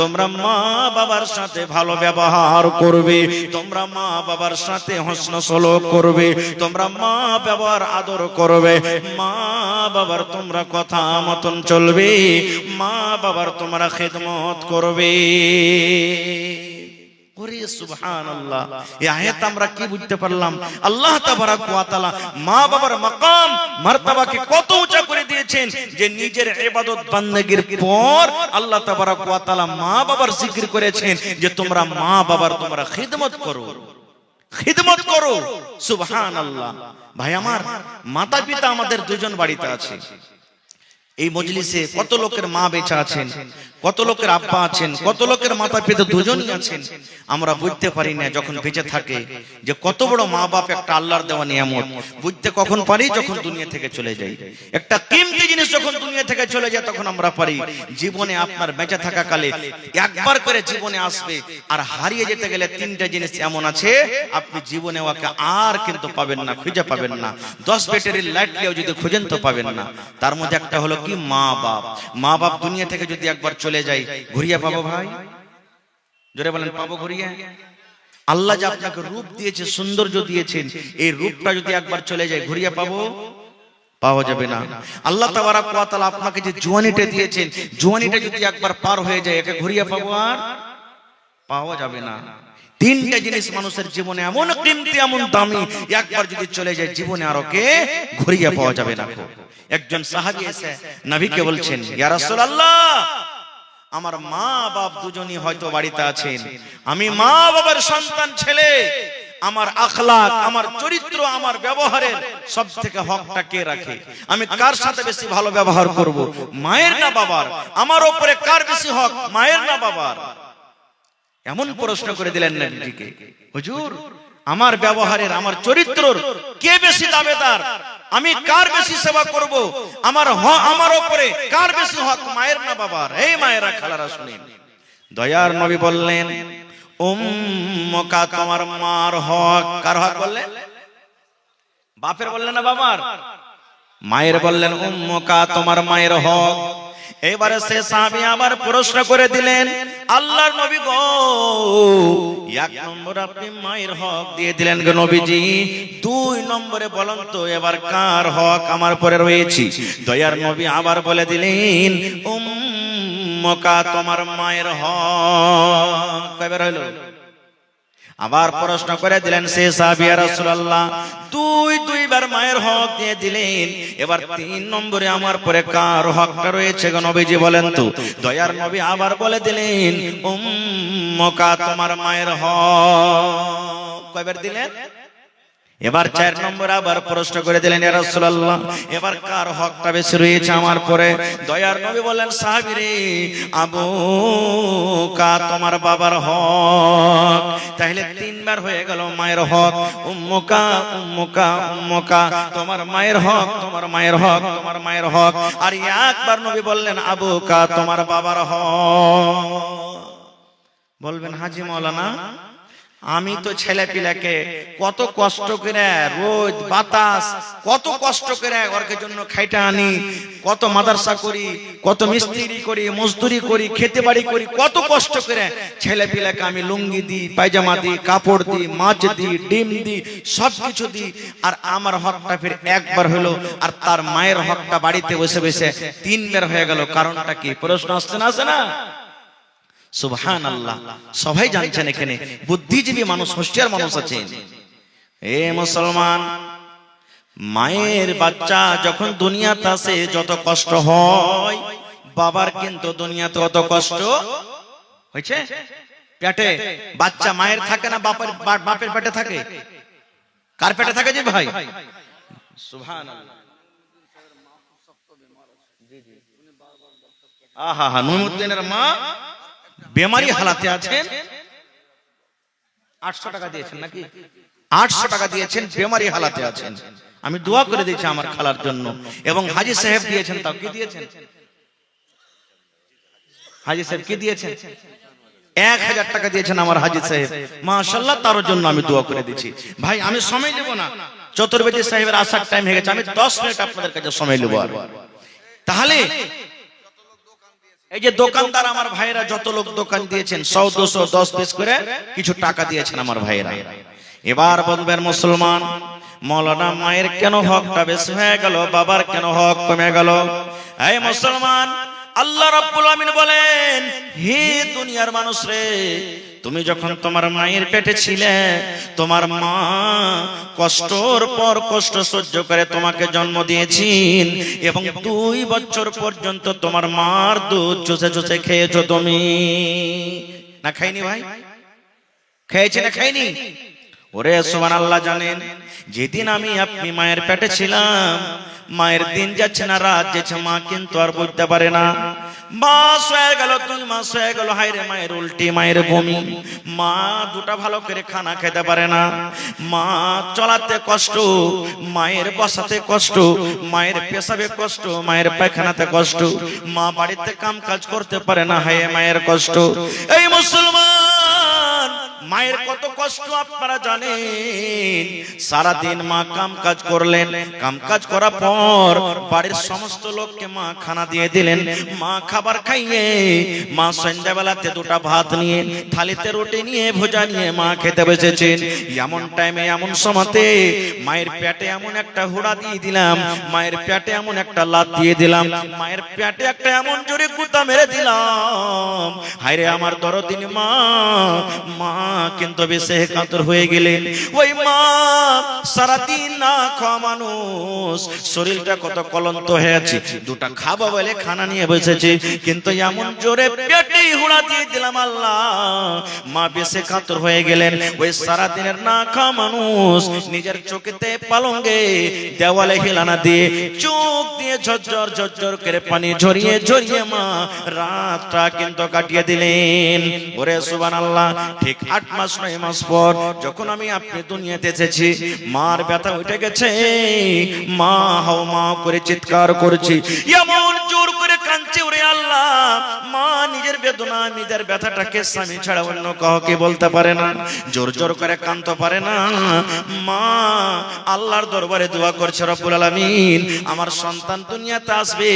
তোমরা মা বাবার সাথে ভালো ব্যবহার করবে, তোমরা মা বাবার সাথে হোসন সলুক করবে, তোমরা মা বাবার আদর করবে, মা বাবার তোমরা কথা মতন চলবে, মা বাবার তোমরা খিদমত করবে। ওরে সুবহানাল্লাহ, এই আয়াত আমরা কি বুঝতে পারলাম? আল্লাহ তাবারাক ওয়া তাআলা মা বাবার মাকাম মারতাবাকে কত উঁচা করে দিয়েছেন যে নিজের ইবাদত বান্দেগীর পর আল্লাহ তাবারাক ওয়া তাআলা মা বাবার জিকির করেছেন যে তোমরা মা বাবার তোমরা খিদমত করো, খিদমত করো। সুবহানাল্লাহ। ভাই আমার, মাতা পিতা আমাদের দুজন বাড়িতে আছে। এই মজলিসে কত লোকের মা বেঁচে আছেন, কত লোকের আব্বা আছেন, কত লোকের মাতা পিতা দুজনই আছেন। আমরা বুঝতে পারি না যখন বেঁচে থাকে যে কত বড় মা বাপ একটা আল্লাহর দেওয়া নিয়ামত। বুঝতে কখন পারি? যখন দুনিয়া থেকে চলে যাই। একটা কিমতি জিনিস যখন দুনিয়া থেকে চলে যায় তখন আমরা পারি। জীবনে আপনার বেঁচে থাকা কালে একবার করে জীবনে আসবে, আর হারিয়ে যেতে গেলে 3টা জিনিস এমন আছে আপনি জীবনে ওকে আর কিন্তু পাবেন না, খুঁজে পাবেন না। 10 ব্যাটারির লাইট নিয়েও যদি খুঁজেন তো পাবেন না। তার মধ্যে একটা হলো কি? মা বাপ। মা বাপ দুনিয়া থেকে যদি একবার চলে যায়, ঘুরিয়ে পাবো ভাই? জোরে বলেন, পাবো ঘুরিয়ে? আল্লাহ যে আপনাকে রূপ দিয়েছে, সৌন্দর্য দিয়েছেন, এই রূপটা যদি একবার চলে যায় ঘুরিয়ে পাবো? পাওয়া যাবে না। আল্লাহ তাবারাক ওয়া তাআলা আপনাকে যে জওয়ানিটা দিয়েছেন, জওয়ানিটা যদি একবার পার হয়ে যায় একে ঘুরিয়ে পাবো? আর পাওয়া যাবে না। তিনটা জিনিস মানুষের জীবনে এমন কিমতি, এমন দামি, একবার যদি চলে যায় জীবনে আর ওকে ঘুরিয়ে পাওয়া যাবে না। একজন সাহাবী এসে নবীকে বলছেন, ইয়া রাসূলুল্লাহ, আমার মা বাপ দুজনই হয়তো বাড়িতে আছেন, আমি মা বাবার সন্তান ছেলে, আমার আখলাক, আমার চরিত্র, আমার ব্যবহারের সব থেকে হকটা কে রাখে? আমি কার সাথে বেশি ভালো ব্যবহার করব, মায়ের না বাবার? আমার উপরে কার বেশি হক, মায়ের না বাবার? এমন প্রশ্ন করে দিলেন নবীজিকে, হুজুর, আমার ব্যবহারের, আমার চরিত্রর কে বেশি দাবেদার? আমি কার বেশি সেবা করব? আমার উপরে কার বেশি হক, মায়ের না বাবার? এই মায়েরা, খালারা শুনেন, দয়ার নবী বললেন, উম্মুকা, তোমার মার হক। কার হক বললেন? বাপের বললেন না বাবার? মায়ের বললেন, উম্মুকা, তোমার মায়ের হক। এবারে সে সাহাবী আবার প্রশ্ন করে দিলেন, আল্লাহর নবী গো, এক নম্বর আপনি মায়ের হক দিয়ে দিলেন গো নবীজি, 2 নম্বরে বলেন তো এবার কার হক আমার পরে রয়েছে? দয়ার নবী আবার বলে দিলেন, উম্মুকা, তোমার মায়ের হক। কয়বার হলো? আবার প্রশ্ন করে দিলেন সে সাহাবী, ইয়া রাসূলুল্লাহ, দুইবার মায়ের হক দিয়ে দিলেন, এবার 3 নম্বরে আমার পরে কার হকটা রয়েছে গো নবীজি বলেন তো? দয়ার নবী আবার বলে দিলেন, উম্মুকা, তোমার মায়ের হক। কয়বার দিলেন? এবার 4 নম্বর আবার প্রশ্ন করে দিলেন, ইয়া রাসূলুল্লাহ, এবার কার হকটা বেশি রয়েছে আমার পরে? দয়ার নবী বললেন, সাহাবী রে, আবুকা, তোমার বাবার হক। তাহলে 3 বার হয়ে গেল মায়ের হক। উম্মুকা, উম্মুকা, উম্মুকা, তোমার মায়ের হক, তোমার মায়ের হক, তোমার মায়ের হক। আর একবার নবী বললেন, আবুকা, তোমার বাবার হক। বলবেন, হাজী মাওলানা, আমি তো ছেলে পিলাকে কত কষ্ট করে, রোদ বাতাস কত কষ্ট করে ওর জন্য খাইটা আনি, কত মাদ্রাসা করি, কত মিস্ত্রি করি, মজদুরি করি, খেতে বাড়ি করি, কত কষ্ট করে ছেলে পিলাকে আমি লুঙ্গি দিই, পায়জামা দিই, কাপড় দিই, মাছ দিই, ডিম দিই, সবকিছু দিই, আর আমার হকটা ফির একবার হলো, আর তার মায়ের হকটা বাড়িতে বসে বসে 3 বার হয়ে গেল। কারণটা কি? প্রশ্ন আসছে না, আসে না? সুবহানাল্লাহ। সবাই জানছেন এখানে বুদ্ধিজীবী মানুষ, হুঁশিয়ার মানুষ আছেন। এ মুসলমান, মায়ের বাচ্চা যখন দুনিয়াতে আসে যত কষ্ট হয়, বাবার কিন্তু দুনিয়াতে অত কষ্ট হয়েছে? পেটে বাচ্চা মায়ের থাকে না বাপের পেটে থাকে? কার পেটে থাকে যে ভাই? সুবহানাল্লাহ। আহা, নুরুদ্দিনের মা বেমারি হালাতে আছেন, 800 টাকা দিয়েছেন নাকি? 800 টাকা দিয়েছেন, বেমারি হালাতে আছেন। আমি দোয়া করে দিয়েছি আমার খালার জন্য, এবং হাজী সাহেব দিয়েছেন। তাও কি দিয়েছেন? হাজী সাহেব কি দিয়েছেন? 1000 টাকা দিয়েছেন আমার হাজী সাহেব, মাশাআল্লাহ। তার জন্য আমি দোয়া করে দিচ্ছি। ভাই, আমি সময় নেব না, চতুর্বেদী সাহেবের আসার টাইম হয়ে গেছে, আমি 10 মিনিট আপনাদের কাছে সময় নেব। তাহলে এই যে দোকানদার আমার ভাইরা, যত লোক দোকান দিয়েছেন, 100, 200, 10 পিস করে কিছু টাকা দিয়েছেন আমার ভাইরা। এবার বলবেন, মুসলমান, মৌলানা, মায়ের কেন হকটা বেশি হয়ে গেল, বাবার কেন হক কমে গেল? এই মুসলমান, আল্লাহ রাব্বুল আমিন বলেন, হে দুনিয়ার মানুষ রে, তুমি যখন তোমার মায়ের পেটে ছিলে, তোমার মা কষ্টর পর কষ্ট সহ্য করে তোমাকে জন্ম দিয়েছেন, এবং 2 বছর পর্যন্ত তোমার মার দুধ চুষে চুষে খেয়েছো তুমি। না খাইনি ভাই? খেয়েছি না খাইনি? ওরে সুবহানাল্লাহ, জানেন যেদিন আমি আপনি মায়ের পেটে ছিলাম, মায়ের দিন যাচ্ছে না রাত যাচ্ছে, মা কিন্তু আর বুঝতে পারে না। মাস হয়ে গেল, 2 মাস হয়ে গেল, হায়রে মায়ের উল্টি, মায়ের বমি, মা দুটা ভালো করে খানা খেতে পারে না, মা চলাতে কষ্ট, মায়ের বসাতে কষ্ট, মায়ের পেশাবে কষ্ট, মায়ের পায়খানাতে কষ্ট, মা বাড়িতে কাম কাজ করতে পারে না, হায় মায়ের কষ্ট। এই মুসলমান, মায়ের কত কষ্ট আপনারা জানেন? সারাদিন মা কাম কাজ করলেন, কাম কাজ করার পর বাড়ির সমস্ত লোককে মা খানা দিয়ে দিলেন, মা খাবার খাইয়ে, মা সন্ধ্যাবেলাতে 2টা ভাত নিয়ে, থালিতে রুটি নিয়ে, ভোজা নিয়ে মা খেতে বসেছেন। এমন টাইমে, এমন সময়তে মায়ের পেটে এমন একটা হুড়া দিয়ে দিলাম, মায়ের পেটে এমন একটা লাত দিয়ে দিলাম, মায়ের পেটে একটা এমন জোরে গুতা মেরে দিলাম, হায়রে আমার দরদিনী মা, মা কিন্তু বেশি কাতর হয়ে গেলেন। ওই মা সারাদিন না খাওয়া মানুষ, শরীরটা কত ক্লান্ত হয়ে আছে, দুটা খাবো বলে খানা নিয়ে বসেছে, কিন্তু এমন জোরে পেটে হুড়া দিয়ে দিলাম আল্লাহ, মা বেশি কাতর হয়ে গেলেন। ওই সারাদিনের না খাওয়া মানুষ নিজের চোখেতে পালঙ্গে দেওয়ালে হেলানা দিয়ে চোখ দিয়ে ঝরঝর ঝরঝর করে পানি ঝরিয়ে ঝরিয়ে মা রাতটা কিন্তু কাটিয়ে দিলেন। ওরে সুবহানাল্লাহ। ঠিক 8 মাস 9 মাস পর যখন আমি আপনি দুনিয়াতে এসেছি, মার ব্যথা উঠে গেছে, মা হাও মা করে চিৎকার করছি, এমন জোর করে কাঁদছে, ওরে আল্লাহ, মা নিজের বেদনা নিজের ব্যথাটাকে স্বামী ছাড়া অন্য কাউকে বলতে পারে না, জোর জোর করে কাঁদতে পারে না। মা আল্লাহর দরবারে দোয়া করছে, রব্বুল আলামিন আমার সন্তান দুনিয়াতে আসবে,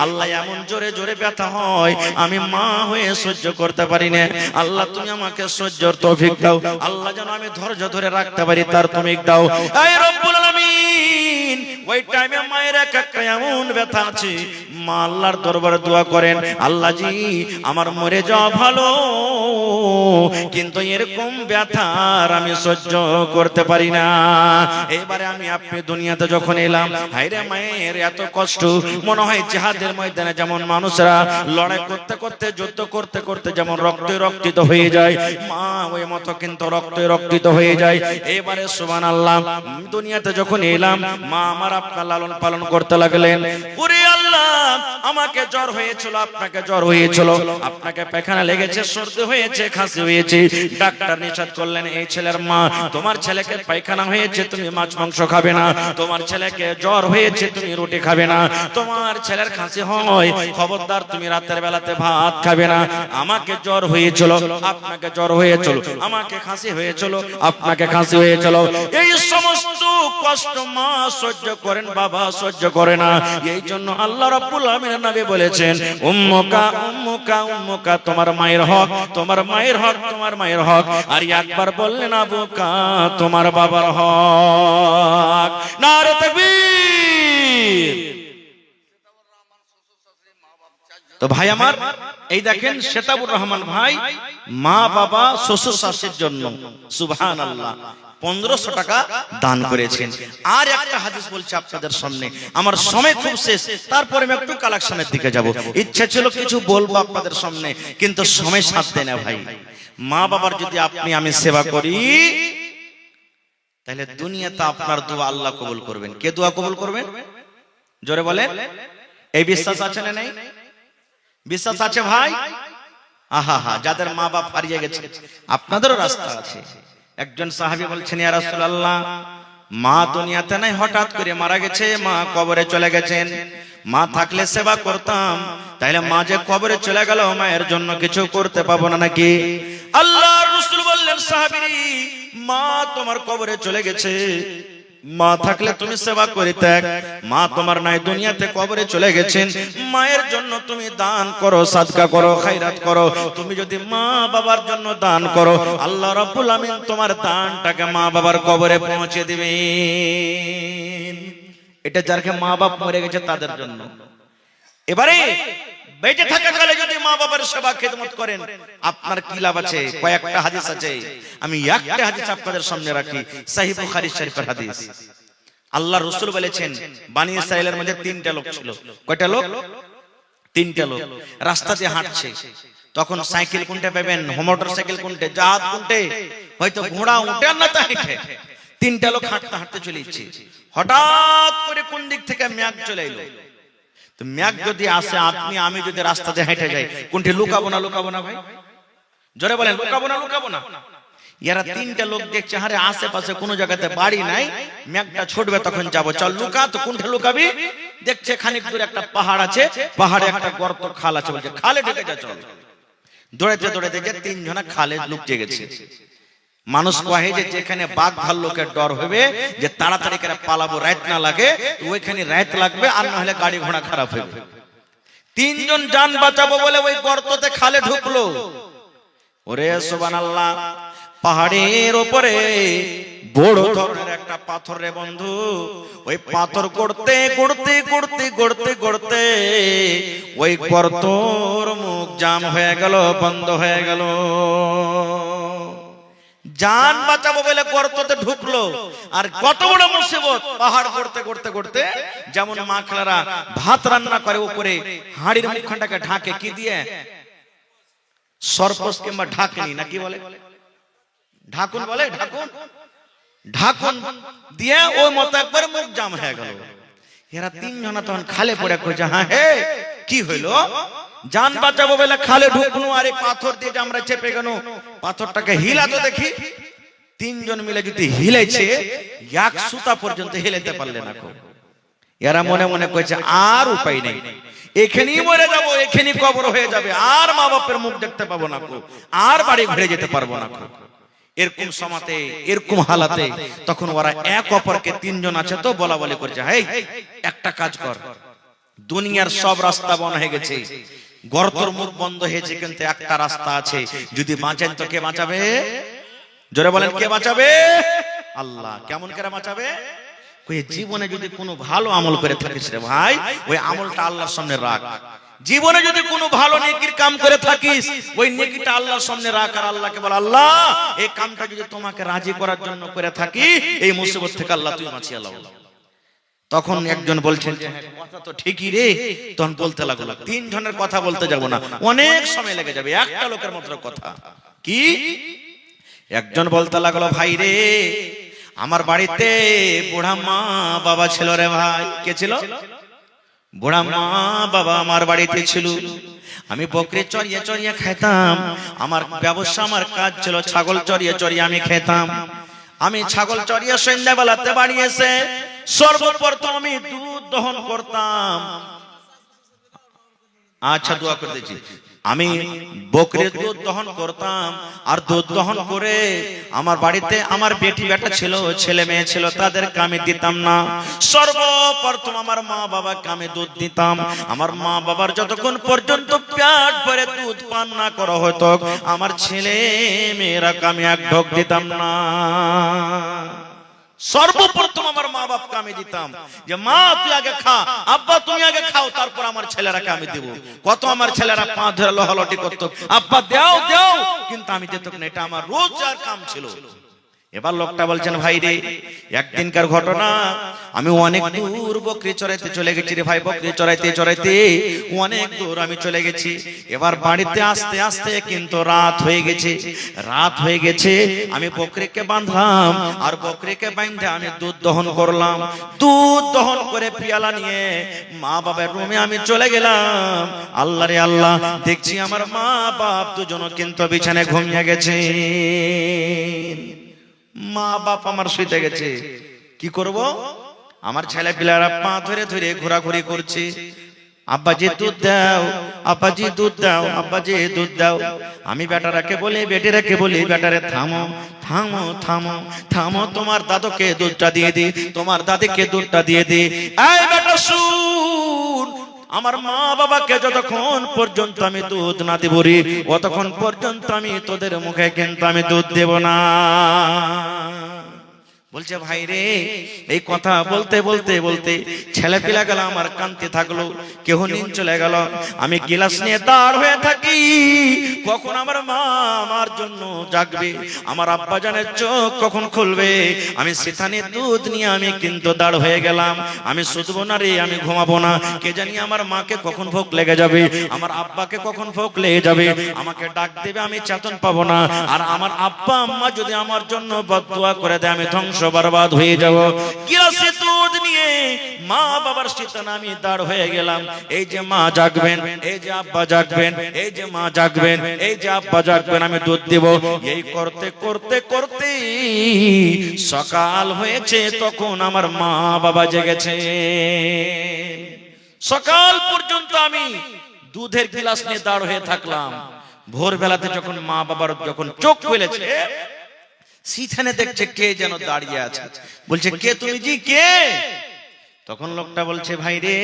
আল্লাহ এমন জোরে জোরে ব্যথা হয় আমি মা হয়ে সহ্য করতে পারি না, আল্লাহ তুমি আমাকে সহ্যর তৌফিক দাও, আল্লাহ যেন আমি ধৈর্য ধরে রাখতে পারি তার তৌফিক দাও। এই রব্বুল আলামিন ওই টাইমে মায়ের একটা এমন ব্যথা আছে, মা আল্লাহর দরবারে দোয়া করেন, আল্লাহ জি আমার মরে যাওয়া ভালো, কিন্তু এরকম ব্যথার আমি সহ্য করতে পারি না। এবারে আমি আপনি দুনিয়াতে যখন এলাম, হায়রে মায়ের এত কষ্ট, মনে হয় জিহাদের ময়দানে যেমন মানুষরা লড়াই করতে করতে যুদ্ধ করতে করতে যেমন রক্তে রক্তিত হয়ে যায়, মা ওই মতো কিন্তু রক্তে রক্তিত হয়ে যায়। এবারে সুবহানাল্লাহ, দুনিয়াতে যখন এলাম, মা আমার আপনার লালন পালন করতে লাগলেন। ওরে আল্লাহ, আমাকে জ্বর হয়েছিল, আপনাকে জ্বর হয়েছিল, আপনাকে পায়খানা লেগেছে, সর্দি হয়েছে, খাসি হয়েছে, ডাক্তার নিষেধ করলেন, এই ছেলের মা তোমার ছেলেকে পায়খানা হয়েছে, তুমি মাছ মাংস খাবে না, তোমার ছেলেকে জ্বর হয়েছে, তুমি রুটি খাবে না, তোমার ছেলের খাসি হয়, খবরদার তুমি রাতের বেলাতে ভাত খাবে না। আমাকে জ্বর হয়েছিল, আপনাকে জ্বর হয়েছিল, আমাকে খাসি হয়েছিল, আপনাকে খাসি হয়েছিল, এই সমস্ত কষ্ট মা সহ্য করেন, বাবা সহ্য করে না। এই জন্য আল্লাহ রাব্বুল আলামিন নবী বলেছেন, উম্মুকা উম্মুকা উম্মুকা, তোমার মায়ের হক, তোমার মায়ের হক, তোমার মায়ের হক। আর একবার বললেন আবুকা, তোমার বাবার হক। নারে তাকবীর। তো ভাই আমার, এই দেখেন শেতাবুর রহমান ভাই মা বাবা শ্বশুর শাশুড়ির জন্য সুবহানাল্লাহ 1500 টাকা দান করেছেন। আর একটা হাদিস বলছি আপনাদের সামনে, আমার সময় খুব শেষ, তারপরে আমি একটু কালেকশনের দিকে যাব। ইচ্ছা ছিল কিছু বলবো আপনাদের সামনে, কিন্তু সময় সাথ দেয় না ভাই। মা বাবার যদি আপনি আমি সেবা করি, তাহলে দুনিয়াতে আপনার দোয়া আল্লাহ কবুল করবেন। কে দোয়া কবুল করবেন? জোরে বলেন। এই বিশ্বাস আছে না নাই? বিশ্বাস আছে ভাই? আহা হা, যাদের মা বাপ হারিয়ে গেছে আপনাদেরও রাস্তা আছে। একজন সাহাবী বলছেন, ইয়া রাসূলুল্লাহ, মা দুনিয়াতে নাই, হঠাৎ করে মারা গেছে, মা কবরে চলে গেছেন, মা থাকলে সেবা করতাম, তাইলে মা যে কবরে চলে গেল, মায়ের জন্য কিছু করতে পাবো না নাকি? আল্লাহর রাসূল বললেন, সাহাবী, মা তোমার কবরে চলে গেছে, মা থাকলে তুমি সেবা করিতে, মা তোমার নাই, দুনিয়াতে কবরে চলে গেছেন, মায়ের জন্য তুমি দান করো, সাদকা করো, খায়রাত করো। তুমি যদি মা বাবার জন্য দান করো, আল্লাহ রাব্বুল আমিন তোমার দানটাকে মা বাবার কবরে পৌঁছে দিবেন। এটা যারা মা বাপ মরে গেছে তাদের জন্য। এবারে বেঁচে থাকাকালে যদি মা বাবার সেবা খেদমত করেন, আপনার কি লাভ আছে? কয়েকটা হাদিস আছে, আমি একটা হাদিস আপনাদের সামনে রাখি, সহিহ বুখারী শরীফের হাদিস। আল্লাহর রাসূল বলেছেন, বনি ইসরাইলের মধ্যে 3টা লোক ছিল। কয়টা লোক? 3টা লোক। রাস্তা দিয়ে হাঁটছে, তখন সাইকেল কোনটা পাবেন, মোটর সাইকেল কোনটা, জাহাজ কোনটা, হয়তো ঘোড়া উঠে না তা হেঁটে। 3টা লোক হাঁটতে হাঁটতে চলে যাচ্ছে, হঠাৎ করে কোন দিক থেকে মেঘ চলে এলো। তো মেঘ যদি আসে, আপনি আমি যদি রাস্তাতে হেঁটে যাই, কোনটি লুকাবো না? লুকাবো না ভাই? জোরে বলেন, লুকাবো না? লুকাবো না? এরা 3টা লোক দেখছে, আরে আশেপাশে কোনো জায়গাতে বাড়ি নাই, মেঘটা ছুটবে, তখন যাবো, চল লুকা। তো কোনটা লুকাবি? দেখছে খানিক দূরে একটা পাহাড় আছে, পাহাড়ে একটা গর্ত খাল আছে, বলছে খালে ঢুকে যা, চল। দৌড়াইতে দৌড়াইতে যে 3 জনা খালে লুকিয়ে গেছে। মানুষ কহে যে যেখানে বাঘ ভাল্লুকের ডর হবে, যে তাড়াতাড়ি করে পালাবো, রাত না লাগে, ওইখানে রাত লাগবে, আর না হলে গাড়ি ঘোড়া খারাপ হবে। 3 জন জান বাঁচাবো বলে ওই গর্ততে খালে ঢুকলো। ওরে সুবহানাল্লাহ, পাহাড়ের উপরে বড় ধরনের একটা পাথর রে বন্ধু, ওই পাথর গড়তে গড়তে গড়তে গড়তে গড়তে ওই গর্তর মুখ জাম হয়ে গেল, বন্ধ হয়ে গেল। জান বাঁচাবো বলে গর্ততে ঢুকলো, আর কত বড় মুসিবত! পাহাড় করতে করতে করতে, যেমন মা খালারা ভাত রান্না করে উপরে হাঁড়ির মুখখানটাকে ঢাকে কি দিয়ে, সরপোষ কিংবা ঢাকনি না কি বলে, ঢাকুন বলে, ঢাকুন, ঢাকুন দিয়ে ওই মতো একবার মুখ জাম হয়ে গেল। এরা তিনজনা তখন খালে পড়ে কইছে, হ্যাঁ হে কি হইলো? জান বাঁচাবো বলে খালে ঢুকনু, আর এই পাথর দিয়ে যে আমরা চেপে গেল, পাথরটাকে হিলা তো দেখি। তিনজন মিলে যদি হিলেছে, এক সুতা পর্যন্ত হিলাতে পারলে না। এরা মনে মনে কইছে আর উপায় নেই, এখানেই মরে যাবো, এখানেই কবর হয়ে যাবে, আর মা বাপের মুখ দেখতে পাবো না, আর বাড়ি ঘুরে যেতে পারবো না। এরকম সমাতে, এরকম হালাতে তখন ওরা এক অপরকে, তিনজন আছে তো, বলা বলি করছে, হেই একটা কাজ কর, দুনিয়ার সব রাস্তা বন্ধ হয়ে গেছে, গর্তর মুখ বন্ধ হয়েছে, কিন্তু একটা রাস্তা আছে, যদি বাঁচেন তো কে বাঁচাবে? জোরে বলেন, কে বাঁচাবে? আল্লাহ। কেমন করে বাঁচাবে? কই জীবনে যদি কোনো ভালো আমল করে থাকিস রে ভাই, ওই আমলটা আল্লাহর সামনে রাখ। জীবনে যদি কোনো ভালো নেকির কাম করে থাকিস, ওই নেকিটা আল্লাহর সামনে রাখ, আর আল্লাহকে বল, আল্লাহ এই কামটা যদি তোমাকে রাজি করার জন্য করে থাকি, এই মুসিবত থেকে আল্লাহ তুই বাঁচিয়ে লাও। তখন একজন বলছেন, কথা তো ঠিকই রে। তখন বলতে লাগলো, তিনজনের কথা বলতে যাব না, অনেক সময় লেগে যাবে, একটা লোকের মাত্র কথা। কি? একজন বলতে লাগলো, ভাই রে, আমার বাড়িতে বুড়া মা বাবা ছিল রে ভাই। কে ছিল? বুড়া মা বাবা আমার বাড়িতে ছিল। আমি বকরি চড়িয়ে চড়িয়ে খেতাম, আমার ব্যবসা, আমার কাজ ছিল ছাগল চড়িয়ে চড়িয়ে আমি খেতাম। আমি ছাগল চড়িয়ে সন্ধ্যাবেলাতে বাড়ি এসে সর্বপ্রথম আমি দুধ দহন করতাম। আচ্ছা, দোয়া করে দিচ্ছি। আমি বকরির দুধ দহন করতাম, আর দুধ দহন করে আমার বাড়িতে আমার বেটি বেটা ছিল, ছেলে মেয়ে ছিল, তাদেরকে আমি দিতাম না। সর্বপ্রথম আমার মা বাবাকে আমি দুধ দিতাম। আমার মা বাবার যতক্ষণ পর্যন্ত পেট ভরে দুধ পান না করা হতো, আমার ছেলে মেয়েরা আমি এক ঢোক দিতাম না। সর্বপ্রথম আমার মা বাপকে আমি দিতাম, যে মা তুই আগে খা, আব্বা তুমি আগে খাও, তারপর আমার ছেলেরাকে আমি দেব। কত আমার ছেলেরা পা ধরে লহলটি করত, আব্বা দাও দাও, কিন্তু আমি যেত না, এটা আমার রোজগার কাম ছিল। এবার লোকটা বলছেন, ভাই রে, একদিনকার ঘটনা, আমি অনেক দূর বকরি চড়াইতে চলে গেছি রে ভাই, বকরি চড়াইতে চড়াইতে অনেক দূর আমি চলে গেছি। এবার বাড়িতে আসতে আসতে কিন্তু রাত হয়ে গেছে। রাত হয়ে গেছে, আমি বকরিকে বাঁধলাম, আর বকরিকে বাঁধে আমি দুধ দহন করলাম। দুধ দহন করে পিয়ালা নিয়ে মা বাবার রুমে আমি চলে গেলাম। আল্লাহ রে আল্লাহ, দেখছি আমার মা বাপ দুজনও কিন্তু বিছানায় ঘুমিয়ে গেছে। মা বাপ আমার শুইতে গেছে, কি করব? আমার ছেলে পিলারা পা ধরে ধরে ঘোরাঘুরি করছে, আব্বাজি দুধ দাও, আব্বাজি দুধ দাও, আব্বাজি দুধ দাও। আমি বেটারাকে বলি, বেটিরাকে বলি, বেটারে থামো থামো থামো থামো, তোমার দাদুকে দুধটা দিয়ে দি, তোমার দাদিকে দুধটা দিয়ে দি। এই বেটা শুন, আমার মা বাবাকে যতক্ষণ পর্যন্ত আমি দুধ না দেব রে, ততক্ষণ পর্যন্ত আমি তোদের মুখে কিন্তু আমি দুধ দেব না। বলছে, ভাই রে, এই কথা বলতে বলতে বলতে ছেলে পিলা গেল আমার কান্তি থাকলো, কেহ নিন চলে গেল। আমি গিলাস নিয়ে দাঁড় হয়ে থাকি, কখন আমার মা আমার জন্য জাগবে, আমার আব্বা জানের চোখ কখন খুলবে। আমি সেখানে দুধ নিয়ে আমি কিন্তু দাঁড় হয়ে গেলাম। আমি শুধবো না রে, আমি ঘুমাবো না, কে জানি আমার মাকে কখন ভোগ লেগে যাবে, আমার আব্বাকে কখন ভোগ লেগে যাবে, আমাকে ডাক দেবে, আমি চেতন পাবো না। আর আমার আব্বা আম্মা যদি আমার জন্য বদদুয়া করে দেয়, আমি ধ্বংস বরবাদ হয়ে যাব। গিলাসে দুধ নিয়ে মা বাবার শীতন আমি দাঁড় হয়ে গেলাম। এই যে মা জাগবেন, এই যে আব্বা জাগবেন, এই যে মা জাগবেন, এই যে আব্বা জাগবেন, আমি দুধ দেব। এই করতে করতে করতে সকাল হয়েছে, তখন আমার মা বাবা জেগেছে। সকাল পর্যন্ত আমি দুধের গিলাস নিয়ে দাঁড় হয়ে থাকলাম। ভোরবেলাতে যখন মা বাবার যখন চোখ খুলেছে, সেখানে দেখছে কে যেন দাঁড়িয়ে আছে। বলছে, কে তুমি? জি কে? তখন লোকটা বলছে, ভাই রে,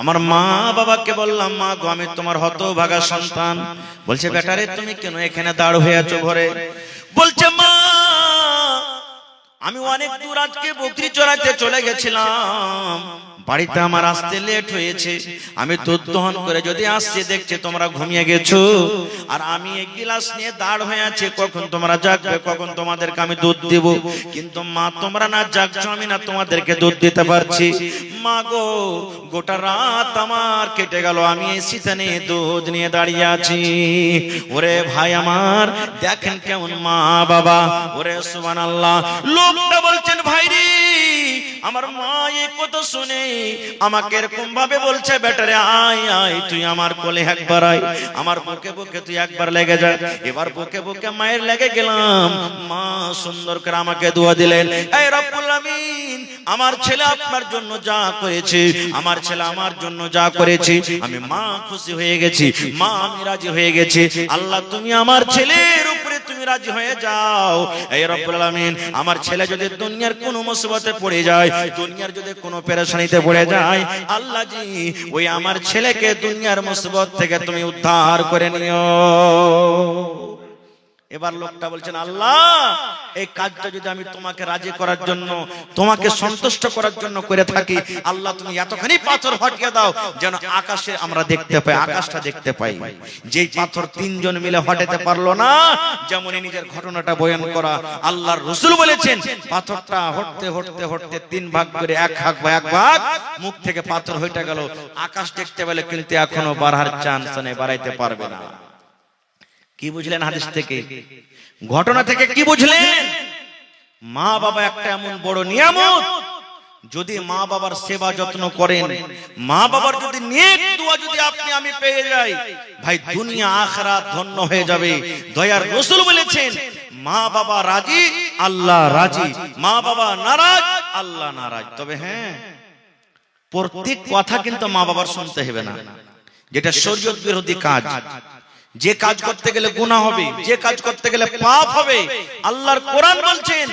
আমার মা বাবাকে বললাম, মা গো, আমি তোমার হতভাগা সন্তান। বলছে, বেটা রে, তুমি কেন এখানে দাঁড় হয়ে আছো ঘরে? বলছে, মা, আমি অনেক দূর আজকে বকরি চড়াইতে চলে গেছিলাম, বাড়িতে আমার আসতে লেট হয়েছে, আমি দুধ দহন করে যদি আসছি দেখছি তোমরা ঘুমিয়ে গেছো, আর আমি এক গ্লাস নিয়ে দাঁড় হয়ে আছি, কখন তোমরা জাগবে, কখন তোমাদেরকে আমি দুধ দেব। কিন্তু মা তোমরা না জাগছো, আমি না তোমাদেরকে দুধ দিতে পারছি। মা গো, গোটা রাত আমার কেটে গেল, আমি শীতে দুধ নিয়ে দাঁড়িয়ে আছি। ওরে ভাই আমার, দেখেন কেমন মা বাবা। ওরে সুবহানাল্লাহ। লোকটা বলছেন, ভাই রে, আমার মা এই কথা শুনে আমাকে এরকম ভাবে বলছে, বেটারে আয় আয়, তুই আমার কোলে একবার আয়, আমার বুকে বুকে তুই একবার লেগে যা। এবার বুকে বুকে মায়ের লেগে গেলাম। মা সুন্দর করে আমাকে দোয়া দিলেন, এই রব্বুল আমিন, আমার ছেলে আপনার জন্য যা করেছে, আমার ছেলে আমার জন্য যা করেছে, আমি মা খুশি হয়ে গেছি, মা আমি রাজি হয়ে গেছি। আল্লাহ তুমি আমার ছেলের উপরে তুমি রাজি হয়ে যাও। এই রব্বুল আমিন, আমার ছেলে যদি দুনিয়ার কোনো মুসিবতে পড়ে যায়, দুনিয়ার যদি কোনো পেরেশানিতে পড়ে যায়, আল্লাহ জি ওই আমার ছেলেকে দুনিয়ার মুসিবত থেকে তুমি উদ্ধার করে নিও। এবার লোকটা বলছেন, আল্লাহ এই কাজটা যদি আমি তোমাকে রাজি করার জন্য, তোমাকে সন্তুষ্ট করার জন্য করে থাকি, আল্লাহ তুমি এতখানি পাথর হটিয়ে দাও যেন আকাশে আমরা দেখতে পাই, আকাশটা দেখতে পাই। যেই পাথর তিনজন মিলে হটাতে পারলো না, যেমন নিজের ঘটনাটা বয়ান করা, আল্লাহর রাসূল বলেছেন, পাথরটা হটতে হটতে হটতে তিন ভাগ করে এক ভাগ মুখ থেকে পাথর হইটা গেল। আকাশ দেখতে পেলে কিন্তু এখনো বাড়ার চান্স নেই, বাড়াইতে পারবে না। কি বুঝলেন হাদিস থেকে, ঘটনা থেকে কি বুঝলেন? মা বাবা একটা এমন বড় নিয়ামত, যদি মা বাবার সেবা যত্ন করেন, মা বাবার যদি নেক দোয়া যদি আপনি আমি পেয়ে যাই, ভাই দুনিয়া আখিরাত ধন্য হয়ে যাবে। দয়ার রাসূল বলেছেন, মা বাবা রাজি আল্লাহ রাজি, মা বাবা নারাজ আল্লাহ নারাজ। তবে হ্যাঁ, প্রত্যেক কথা কিন্তু মা বাবার শুনতে হবে না। যেটা শরীয়ত বিরোধী কাজ, যে কাজ করতে গেলে গুনাহ হবে, যে কাজ করতে গেলে পাপ হবে, আল্লাহর কোরআন বলছেন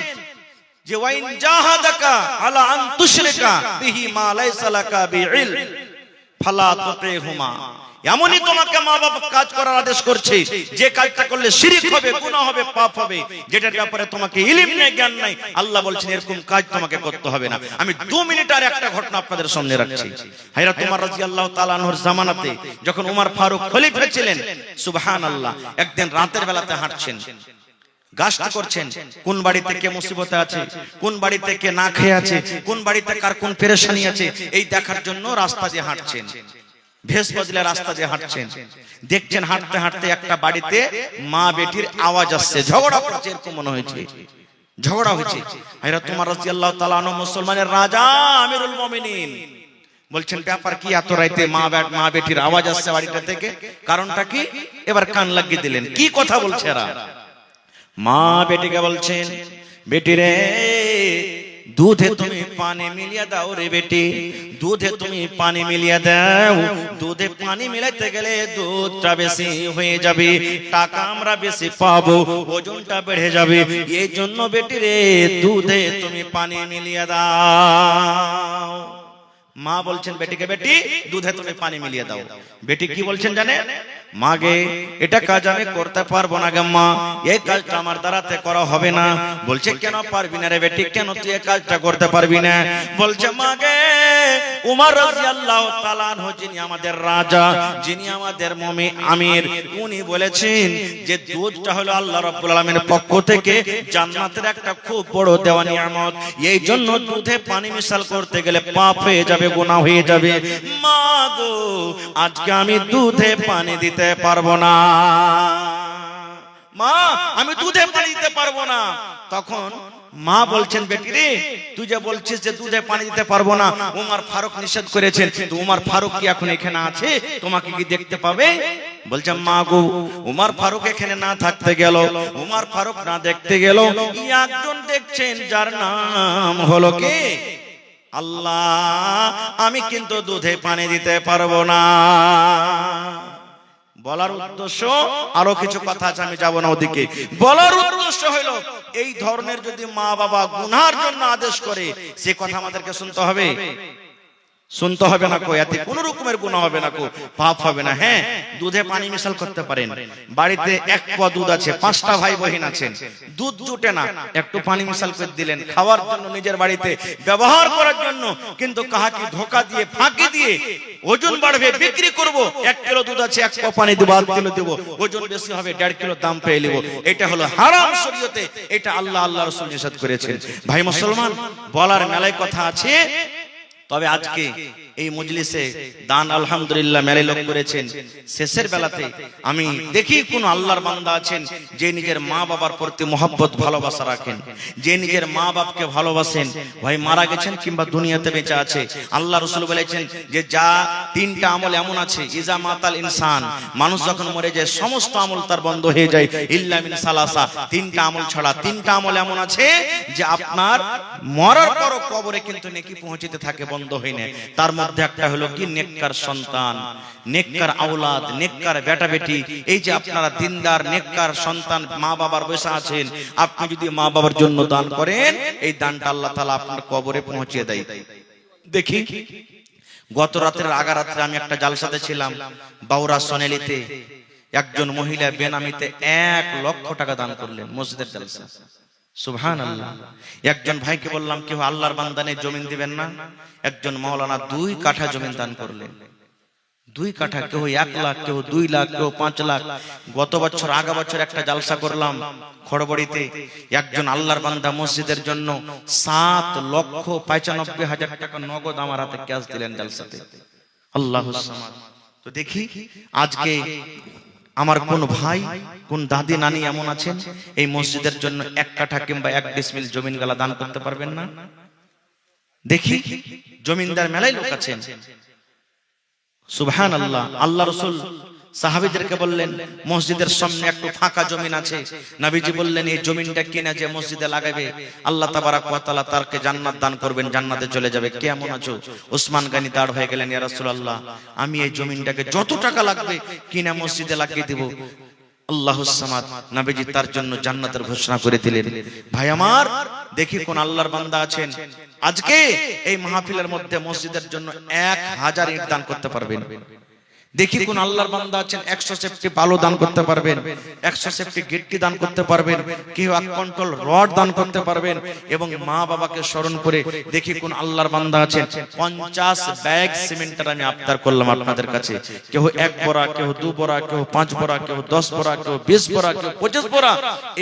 যে ওয়াইন জাহাদাকা আলা আন তুশরিকা বিহি মা লাইসা লাকা বিইল ফালা তুতিহুমা। এমনই তোমাকে মা বাবা কাজ করার আদেশ করছে, যে কাজটা করলে শিরক হবে, গুনাহ হবে, পাপ হবে, যেটার ব্যাপারে তোমাকে ইলম নেই, জ্ঞান নাই, আল্লাহ বলছেন এরকম কাজ তোমাকে করতে হবে না। আমি 2 মিনিট আর একটা ঘটনা আপনাদের সামনে রাখছি। হযরত ওমর রাদিয়াল্লাহু তাআলা আনহুর জামানাতে যখন ওমর ফারুক খলিফা ছিলেন, সুবহানাল্লাহ, একদিন রাতের বেলাতে হাঁটছেন, গাছটা করছেন, কোন বাড়িতে কে মুসিবতে আছে, কোন বাড়িতে কে না খেয়ে আছে, কোন বাড়িতে কার কোন পেরেশানি আছে, এই দেখার জন্য রাস্তা দিয়ে হাঁটছেন। ভেষ বদলে রাস্তা দিয়ে হাঁটছেন, দেখছেন হাঁটতে হাঁটতে একটা বাড়িতে মা বেটির আওয়াজ আসছে, ঝগড়া করছে, এরকম মনে হয়েছে ঝগড়া হয়েছে। হযরত ওমর রাদিয়াল্লাহু তাআলা আনহু মুসলমানের রাজা, আমিরুল মুমিনিন, বলছেন ব্যাপার কি, এত রাতে মা বেটির আওয়াজ আসছে বাড়িটা থেকে, কারণটা কি? এবার কান লাগিয়ে দিলেন, কি কথা বলছে এরা। মা বেটিকে বলছেন, বেটি রে, দুধে তুমি পানি মিলিয়ে দাও রে বেটি, দুধে তুমি পানি মিলিয়ে দাও। দুধে পানি মিলাইতে গেলে দুধটা বেশি হয়ে যাবে, টাকা আমরা বেশি পাবো, ওজনটা বেড়ে যাবে, এই জন্য বেটি রে, দুধে তুমি পানি মিলিয়ে দাও। মা বলছেন বেটিকে, বেটি দুধে তুমি পানি মিলিয়ে দাও। বেটি কি বলছেন জানেন? মা গে, এটা কাজ আমি করতে পারবো না গে মা, এই কাজটা আমার দ্বারাতে করা হবে না। বলছে কেন পারবি না রে বেটি, কেন তুই এই কাজটা করতে পারবি না? বলছে মা গে, উমর রাদিয়াল্লাহু তাআলা আনহু, যিনি আমাদের রাজা, যিনি আমাদের আমির, উনি বলেছেন যে দুধটা হলো আল্লাহ রাব্বুল আলামিনের পক্ষ থেকে জান্নাতের একটা খুব বড় দেওয়া নিয়ামত, এই জন্য দুধে পানি মিশাল করতে গেলে পাপ হয়ে যাবে, গুনাহ হয়ে যাবে। মা গো, আজকে আমি দুধে পানি দিতে পারবো না, মা আমি দুধে পানি দিতে পারবো না। তখন মা বলছেন, বেটি রে, তুই যে বলছিস যে দুধে পানি দিতে পারবো না, ওমর ফারুক নিষেধ করেছেন, তো ওমর ফারুক কি এখন এখানে আছে, তোমাকে কি দেখতে পাবে? বলছে মা গো, ওমর ফারুক এখানে না থাকতে গেল, ওমর ফারুক না দেখতে গেল, একজন দেখছেন যার নাম হলো কে? আল্লাহ। আমি কিন্তু দুধে পানি দিতে পারবো না। বলার উদ্দেশ্য আরো কিছু কথা আছে, আমি যাব না ওদিকে। বলার উদ্দেশ্য হলো, এই ধরনের যদি মা বাবা গুনার জন্য আদেশ করে, সে কথা আমাদেরকে শুনতে হবে। শুনতে হবে না কো, এতে কোনো রকমের গুনাহ হবে না কো, পাপ হবে না। হ্যাঁ, দুধে পানি মিশাল করতে পারেন। বাড়িতে এক পোয়া দুধ আছে, 5টা ভাই বোন আছেন, দুধ জুটে না, একটু পানি মিশাল করে দিলেন খাওয়ার জন্য, নিজের বাড়িতে ব্যবহার করার জন্য, কিন্তু কাহাকে ধোঁকা দিয়ে ফাঁকি দিয়ে ওজন বাড়বে, বিক্রি করব, 1 কিলো দুধ আছে, 1 পোয়া পানি দেব, 1 কিলো দেব, ওজন বেশি হবে, 1.5 কিলো দাম পেয়ে নেব, এটা হলো হারাম শরীয়তে, এটা আল্লাহ রাসূল নিষেধ করেছেন। ভাই মুসলমান, বলার মেলায় কথা আছে, তবে আজকে এই মজলিসে দান আলহামদুলিল্লাহ মেলে লোক করেছেন। শেষের বেলাতে আমি দেখি কোন আল্লাহর বান্দা আছেন যে নিজের মা বাবার প্রতি মহব্বত ভালোবাসা রাখেন, যে নিজের মা বাপকে ভালোবাসেন, ভাই মারা গেছেন কিংবা দুনিয়াতে বেঁচে আছে। আল্লাহ রাসূল বলেছেন যে যা 3টা আমল এমন আছে, ইজা মাতাল ইনসান, মানুষ যখন মরে যায় সমস্ত আমল তার বন্ধ হয়ে যায়, ইল্লা মিন সালাসা, 3টা আমল ছাড়া। 3টা আমল এমন আছে যে আপনার মরার পর কবরে কিন্তু নেকি পৌঁছতে থাকে, বন্ধ হয় না। তার মধ্যে একটা হলো কি, নেককার সন্তান, নেককার আওলাদ, নেককার বেটা বেটি। এই যে আপনারা দিনদার নেককার সন্তান মা বাবার বসে আছেন, আপনি যদি মা বাবার জন্য দান করেন, এই দানটা আল্লাহ তাআলা আপনার কবরে পৌঁছে দেয়। দেখি গত রাতের আগা রাত্রে আমি একটা জালসাতে ছিলাম বাউরা সোনেলিতে, একজন মহিলা বেনামিতে 1 লক্ষ টাকা দান করলেন মসজিদের জালসা। সুবহানাল্লাহ। একজন ভাইকে বললাম, কেউ আল্লাহর বান্দানে জমিন দিবেন না? একজন মাওলানা 2 কাঠা জমিন দান করলেন, 2 কাঠা, কেউ 1 লাখ, কেউ 2 লাখ, কেউ 5 লাখ। গত বছর আগা বছর একটা জালসা করলাম খড়বড়িতে, একজন আল্লাহর বান্দা মসজিদের জন্য 7,95,000 টাকা নগদ আমার হাতে ক্যাশ দিলেন জালসাতে। আল্লাহুস সামাদ। তো দেখি আজকে আমার কোন ভাই, কোন দাদি নানি এমন আছেন এই মসজিদের জন্য 1 কাঠা কিংবা 1 ডিসমিল জমিন গালা দান করতে পারবেন না? দেখি জমিনদার মেলায় লোক আছেন। সুবহানাল্লাহ। আল্লাহ রাসূল সাহাবীদেরকে বললেন, মসজিদের সামনে একটু ফাঁকা জমিন আছে, নবীজি বললেন এই জমিনটা কিনে যে মসজিদে লাগাবে, আল্লাহ তাবারাক ওয়া তাআলা তারকে জান্নাত দান করবেন, জান্নাতে চলে যাবে। কেমন আছো? ওসমান গনি দাঁড় হয়ে গেলেন, ইয়া রাসূলুল্লাহ, আমি এই জমিনটাকে যত টাকা লাগবে কিনে মসজিদে লাগিয়ে দেব। আল্লাহুস সামাদ। নবীজি তার জন্য জান্নাতের ঘোষণা করে দিলেন। ভাই আমার, দেখি কোন আল্লাহর বান্দা আছেন আজকে এই মাহফিলের মধ্যে মসজিদের জন্য 1000 ইট দান করতে পারবেন? দেখি কোন আল্লাহর বান্দা আছেন 100 সেফটি বালু দান করতে পারবেন, 100 সেফটি গিট্টি দান করতে পারবেন, কেউ 1 কুইন্টাল রড দান করতে পারবেন। এবং মা বাবাকে স্মরণ করে দেখি কোন আল্লাহর বান্দা আছেন 50 ব্যাগ সিমেন্টের আমি আবদার করলাম আপনাদের কাছে, কেউ 1 বড়া, কেউ 2 বড়া, কেউ 5 বড়া, কেউ 10 বড়া, কেউ 20 বড়া, কেউ 25 বড়া,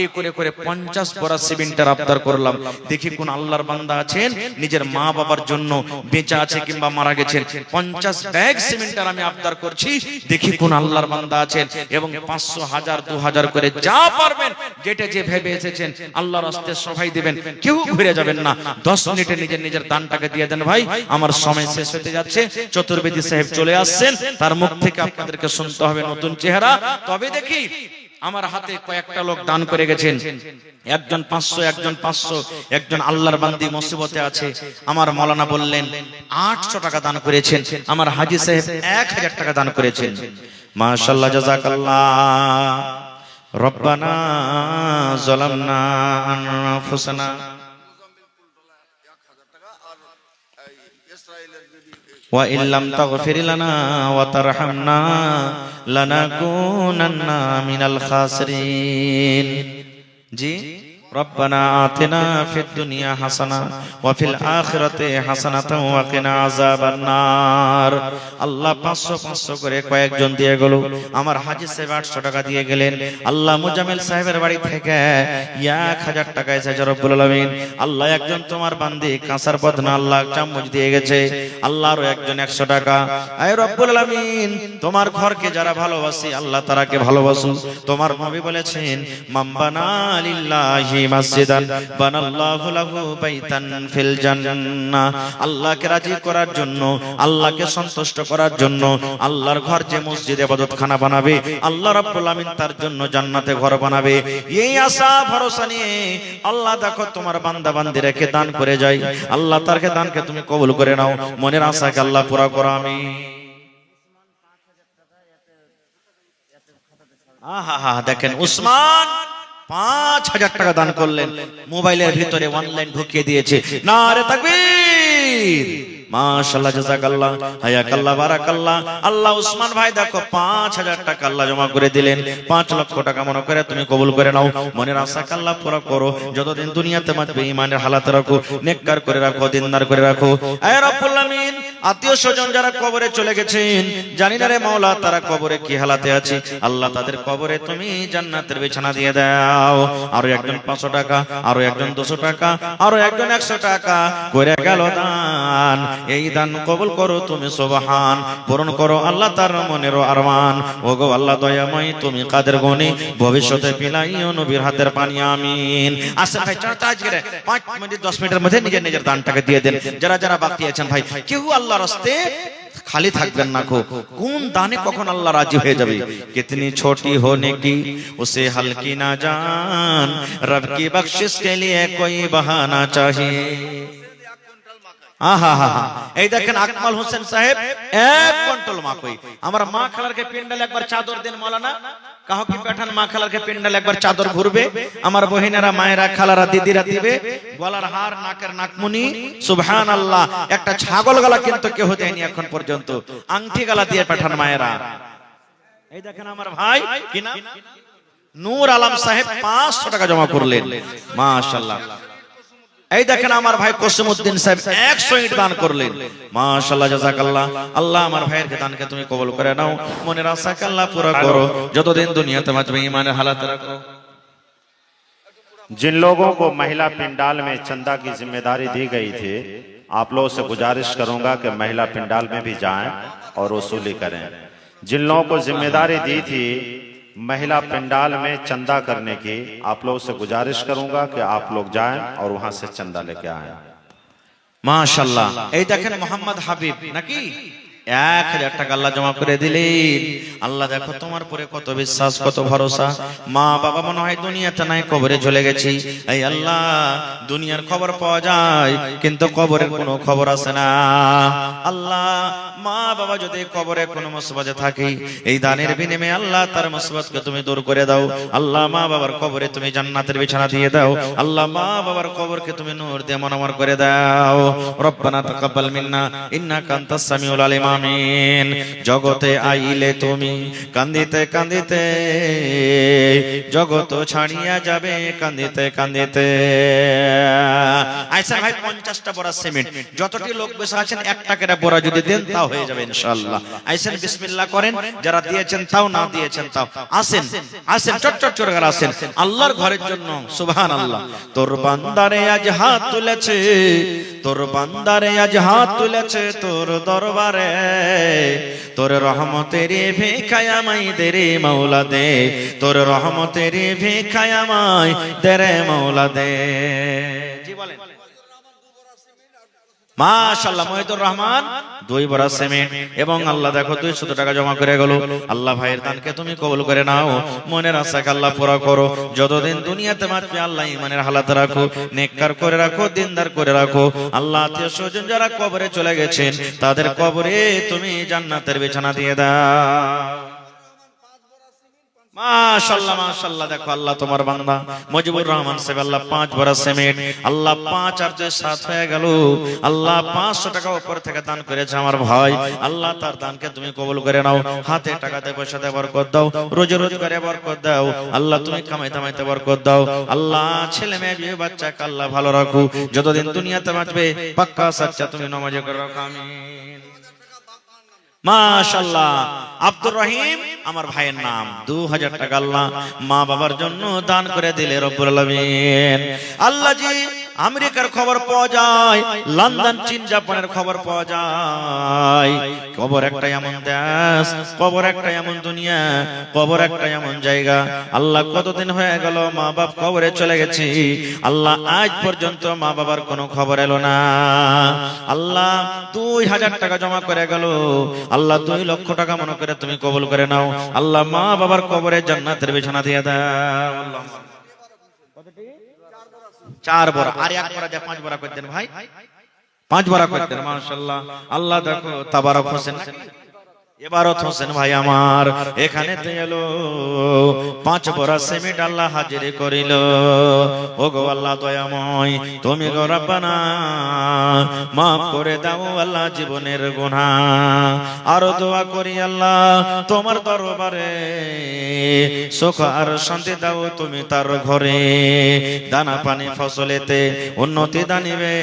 এই করে করে 50 বড়া সিমেন্টের আবদার করলাম। দেখি কোন আল্লাহর বান্দা আছেন নিজের মা বাবার জন্য বেঁচে আছে কিংবা মারা গেছেন, 50 ব্যাগ সিমেন্টের আমি আবদার করছি। দেখি কোন আল্লাহর বান্দা আছেন এবং 500, 1000, 2000 করে যা পারবেন, যেটা যে ভেবে এসেছেন আল্লাহর রাস্তায় সবাই দিবেন, কেউ ঘুরে যাবেন না। 10 মিনিটে নিজের নিজের দানটাকে দিয়ে দেন। ভাই আমার সময় শেষ হতে যাচ্ছে, চতুর্বেদী সাহেব চলে আসছেন, তার মুখ থেকে আপনাদেরকে শুনতে হবে নতুন চেহারা। তবে দেখি আমার হাতে কয়েকটা লোক দান করে গেছেন, একজন 500, একজন 500, একজন আল্লাহর বান্দি মুসিবতে আছে। আমার মাওলানা বললেন 800 টাকা দান করেছেন, আমার হাজী সাহেব 1000 টাকা দান করেছেন। মাশাআল্লাহ, জাযাকাল্লাহ। রব্বানা যালামনা আনফুসানা ওয়া ইল্লাম তাগফির লানা ওয়া তারহামনা লানাকুনান্না মিনাল খাসিরিন। জি, রব্বানা আতিনা ফিদ দুনিয়া হাসানা ওয়া ফিল আখিরাতি হাসানাতাও ওয়া কিনা আযাবান নার। আল্লাহ 500 করে কয়েকজন দিয়ে গেল। আমার হাজী সাহেব 800 টাকা দিয়ে গেলেন। আল্লাহ মুজাম্মিল সাহেবের বাড়ি থেকে 1000 টাকা এসেছে রব্বুল আলামিন। আল্লাহ একজন তোমার বান্দি কাঁসার বদনা আল্লাহ চামচ দিয়ে গেছে, আল্লাহ আরো একজন 100 টাকা। আয় রব্বুল আলামিন, তোমার ঘরকে যারা ভালোবাসে আল্লাহ তারাকে ভালোবাসো। তোমার নবী বলেছেন, মান বানা লিল্লাহি মাসজিদান বানাল্লাহু লাহু বাইতান ফিল জান্নাহ। আল্লাহকে রাজি করার জন্য, আল্লাহকে সন্তুষ্ট করার জন্য আল্লাহর ঘর যে মসজিদে ইবাদতখানা বানাবে, আল্লাহ রাব্বুল আমিন তার জন্য জান্নাতে ঘর বানাবে। এই আশা ভরসা নিয়ে আল্লাহ দেখো তোমার বান্দা বান্দি রেখে দান করে যায়। আল্লাহ তারকে দানকে তুমি কবুল করে নাও, মনের আশাকে আল্লাহ পুরা করো। আমিন। আহা, দেখেন উসমান 5000 টাকা দান করলেন, মোবাইলের ভিতরে অনলাইন ঢুকিয়ে দিয়েছে। নারে তাকবীর, মাশাআল্লাহ, জাযাকাল্লাহ, হায়াকাল্লাহ, বারাকাল্লাহ। আল্লাহ উসমান ভাই দেখো 5000 টাকা আল্লাহ জমা করে দিলেন। 5 লক্ষ টাকা মনে করে তুমি কবুল করে নাও। মনের আশা আল্লাহ পুরো করো। যতদিন দুনিয়াতে বাঁচবে ঈমানের হালাতে রাখো, নেককার করে রাখো, দিনদার করে রাখো। হে রব্বুল আমিন, আত্মীয় স্বজন যারা কবরে চলে গেছেন, জানি না রে মাওলা তারা কবরে কি হালাতে আছে, আল্লাহ তাদের কবরে তুমি জান্নাতের বিছানা দিয়ে দাও। আরো একজন 500 টাকা, আরো একজন 200 টাকা, আরো একজন 100 টাকা করে গেল দান। এই দান কবুল করো তুমি সুবহান, পূরণ করো আল্লাহ তার মনের আরমান। ওগো আল্লাহ দয়াময়, তুমি কাদের গনি, ভবিষ্যতে পিলাইও নবীর হাতের পানি, আমিন। আসেন ভাই, আজকে 5 মিনিট 10 মিনিটের মধ্যে নিজের নিজের দানটাকে দিয়ে দেন। যারা যারা বাকি আছেন ভাই, কেউ আল্লাহর রাস্তে খালি থাকবেন না। কোন দানে কখন আল্লাহ রাজি হয়ে যাবে। কিতনি ছোটি হোনে কি উसे हल्की ना जान, रब की बख्शिश के लिए कोई बहाना चाहिए। এই দেখেন আকমাল হোসেন সাহেব 1 কুইন্টাল মাকই। আমার মা খালারকে পিন্ডাল একবার চাদর দেন মাওলানা। কাহ কি পাঠান মা খালারকে পিন্ডাল একবার চাদর ঘুরবে। আমার বহিনেরা, মায়েরা, খালারা, দিদিরা দিবে। গলার হার, নাকের নাকমুনি, সুবহানাল্লাহ। একটা ছাগল গলা কিন্তু কেউ দেয়নি এখন পর্যন্ত। আংটি গলা দিয়ে পাঠান মায়েরা। এই দেখেন আমার ভাই কি নাম, নূর আলম সাহেব 500 টাকা জমা করলেন, মাশাআল্লাহ। এই দেখেন আমার ভাই কসিমউদ্দিন সাহেব 100 ইট দান করলেন, মাশাআল্লাহ, জাযাকাল্লাহ। আল্লাহ আমার ভাইয়ের দানকে তুমি কবুল করে নাও, মনের আশাকে আল্লাহ পুরো করো। যতদিন দুনিয়াতে বাঁচবে ঈমানের হালাতে রাখো। जिन लोगों को महिला पिंडाल में चंदा की जिम्मेदारी दी गई थी, आप लोगों से गुजारिश करूंगा कि महिला पिंडाल में भी जाएं और वसूली करें। जिन लोगों को जिम्मेदारी दी थी महिला पिंडाल में चंदा करने की, आप लोगों से गुजारिश करूंगा कि आप लोग जाएं और वहां से चंदा लेके आएं। মাশাআল্লাহ। এই দেখেন মোহাম্মদ হাবিব নাকি 1000 টাকা আল্লাহ জমা করে দিলেন। আল্লাহ দেখো তোমার পরে কত বিশ্বাস, কত ভরসা। মা বাবা মনে হয় দুনিয়াতে নাই, কবরে চলে গেছি। এই আল্লাহ, দুনিয়ার খবর পাওয়া যায় কিন্তু কবরের কোনো খবর আসে না। আল্লাহ, মা বাবা যদি কবরে কোনো মুসিবতে থাকে, এই দানের বিনিময়ে আল্লাহ তার মুসিবতকে তুমি দূর করে দাও। আল্লাহ, মা বাবার কবরে তুমি জান্নাতের বিছানা দিয়ে দাও। আল্লাহ, মা বাবার কবরকে তুমি নূর দিয়ে মনোমর করে দাও। রব্বানা তাকাব্বাল মিন্না ইন্নাকা আনতাস সামিউল আলিম, আমিন। জগতে আইলে তুমি কান্দিতে কান্দিতে, জগৎ ছাড়িয়া যাবে কান্দিতে কান্দিতে। আচ্ছা ভাই, 50টা বড়া সিমেন্ট, যতটি লোক বসে আছেন 1 টাকার বড়া যদি দেন তাও হয়ে যাবে ইনশাআল্লাহ। আইসেন, বিসমিল্লাহ করেন। যারা দিয়েছেন তাও, না দিয়েছেন তাও, আসেন আসেন, চটচট করে আসেন আল্লাহর ঘরের জন্য। সুবহানাল্লাহ। তোর বান্দারে আজ হাত তুলেছে, তোর বান্দারে আজ হাত তুলেছে তোর দরবারে, তোর রহমতের ভিখায় আমায় দে রে মাওলা দে, তোর রহমতের ভিখায় আমায় দে রে মাওলা দে। জি বলেন। মাশাআল্লাহ, মহিদুর রহমান 2 বড়া সিমেন্ট এবং আল্লাহ দেখো 200 টাকা জমা করে গেল। আল্লাহ ভাইয়ের দানকে তুমি কবুল করে নাও, মনের আশাকে আল্লাহ পুরা করো। যতদিন দুনিয়াতে বাঁচবে আল্লাহ ঈমানের হালাতে রাখো, নেককার করে রাখো, দিনদার করে রাখো। আল্লাহ, আত্মীয় স্বজন যারা কবরে চলে গেছেন তাদের কবরে তুমি জান্নাতের বিছানা দিয়ে দাও। মাশাআল্লাহ মাশাআল্লাহ। দেখো আল্লাহ তোমার বান্দা মুজিবুর রহমান সাহেব আল্লাহ 5 বড়া সিমেন্ট, আল্লাহ 5 আর 7 হয়ে গেল। আল্লাহ 500 টাকা উপর থেকে দান করেছে আমার ভাই। আল্লাহ তার দানকে তুমি কবুল করে নাও। হাতে টাকাতে পয়সাতে বরকত দাও, রোজ রোজগারে বরকত দাও। আল্লাহ তুমি কামাইতে কামাইতে বরকত দাও। আল্লাহ ছেলে মেয়ে বিয়ে বাচ্চাকে আল্লাহ ভালো রাখো। যতদিন দুনিয়াতে বাঁচবে পাক্কা সাচ্চা তুমি নামাজি করে রাখো, আমিন। মাশাআল্লাহ। আব্দুর রহিম আমার ভাইয়ের নাম, 2000 টাকা আল্লাহ মা বাবার জন্য দান করে দিলে রব্বুল আলামিন। আল্লাহ জি, আমেরিকার খবর পাওয়া যায়, লন্ডন, চীন, জাপানের খবর পাওয়া যায়। কবর একটা এমন দেশ, কবর একটা এমন দুনিয়া, কবর একটা এমন জায়গা। আল্লাহ কতদিন হয়ে গেল মা বাপ কবরে চলে গেছি, আল্লাহ আজ পর্যন্ত মা বাবার কোনো খবর এলো না। আল্লাহ 2000 টাকা জমা করে গেল, আল্লাহ 2 লক্ষ টাকা মনে করে তুমি কবুল করে নাও। আল্লাহ মা বাবার কবরে জান্নাতের বিছানা দিয়ে দাও। 4 বড়া, আর 1 বড়া যা 5 বড়া করে দেন ভাই, 5 বড়া করে দেন। মাশাআল্লাহ। আল্লাহ দেখো তাবারক হোসেন এবারত হোসেন ভাই আমার এখানে এলো 5 বড়া সিমেন্ট আল্লাহ হাজির করিল। ও গো আল্লাহ দয়াময়, তুমি গো রব্বানা মাফ করে দাও আল্লাহ জীবনের গুনাহ। আর দোয়া করি আল্লাহ তোমার দরবারে সুখ আর শান্তি দাও তুমি তার ঘরে, দানা পানি ফসলেতে উন্নতি দানিবে,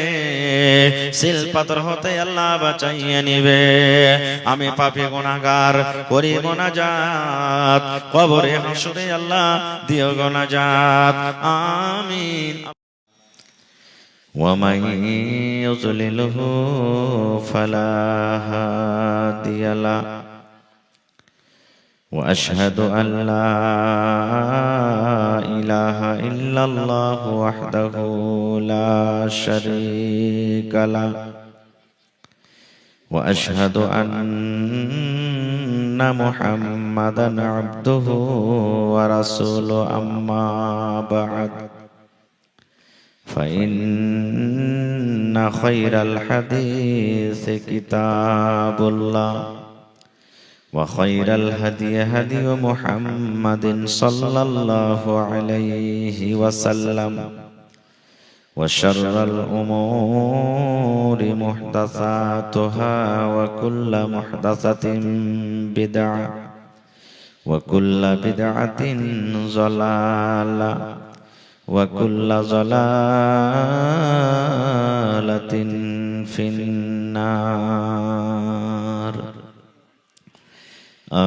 সিল পাথর হতে আল্লাহ বাঁচাইয়ে নিবে। আমি পাপী গুনাহগার করি মোনাজাত, কবরে হাসরে আল্লাহ দিও গো নাজাত, আমিন। ومن يضلله فلا هادي له وأشهد أن لا إله إلا الله وحده لا شريك له وأشهد أن محمدا عبده ورسوله أما بعد فإن خير الحديث كتاب الله وخير الهدي هدي محمد صلى الله عليه وسلم وشر الأمور محدثاتها وكل محدثة بدعة وكل بدعة ضلالة وكل ضلالة في النار.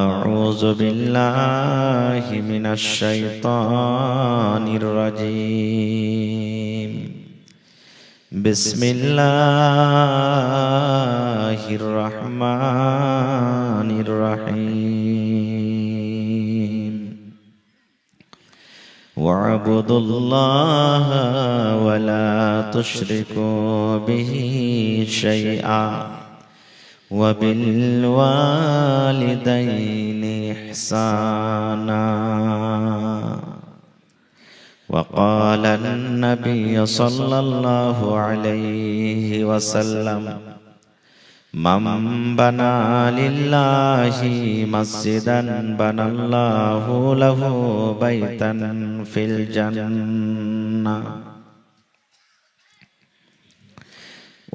أعوذ بالله من الشيطان الرجيم. بسم الله الرحمن الرحيم. واعبدوا الله ولا تشركوا به شيئا وبالوالدين إحسانا. وقال النبي صلى الله عليه وسلم من بنى لله مسجدا بنى الله له بيتا في الجنة.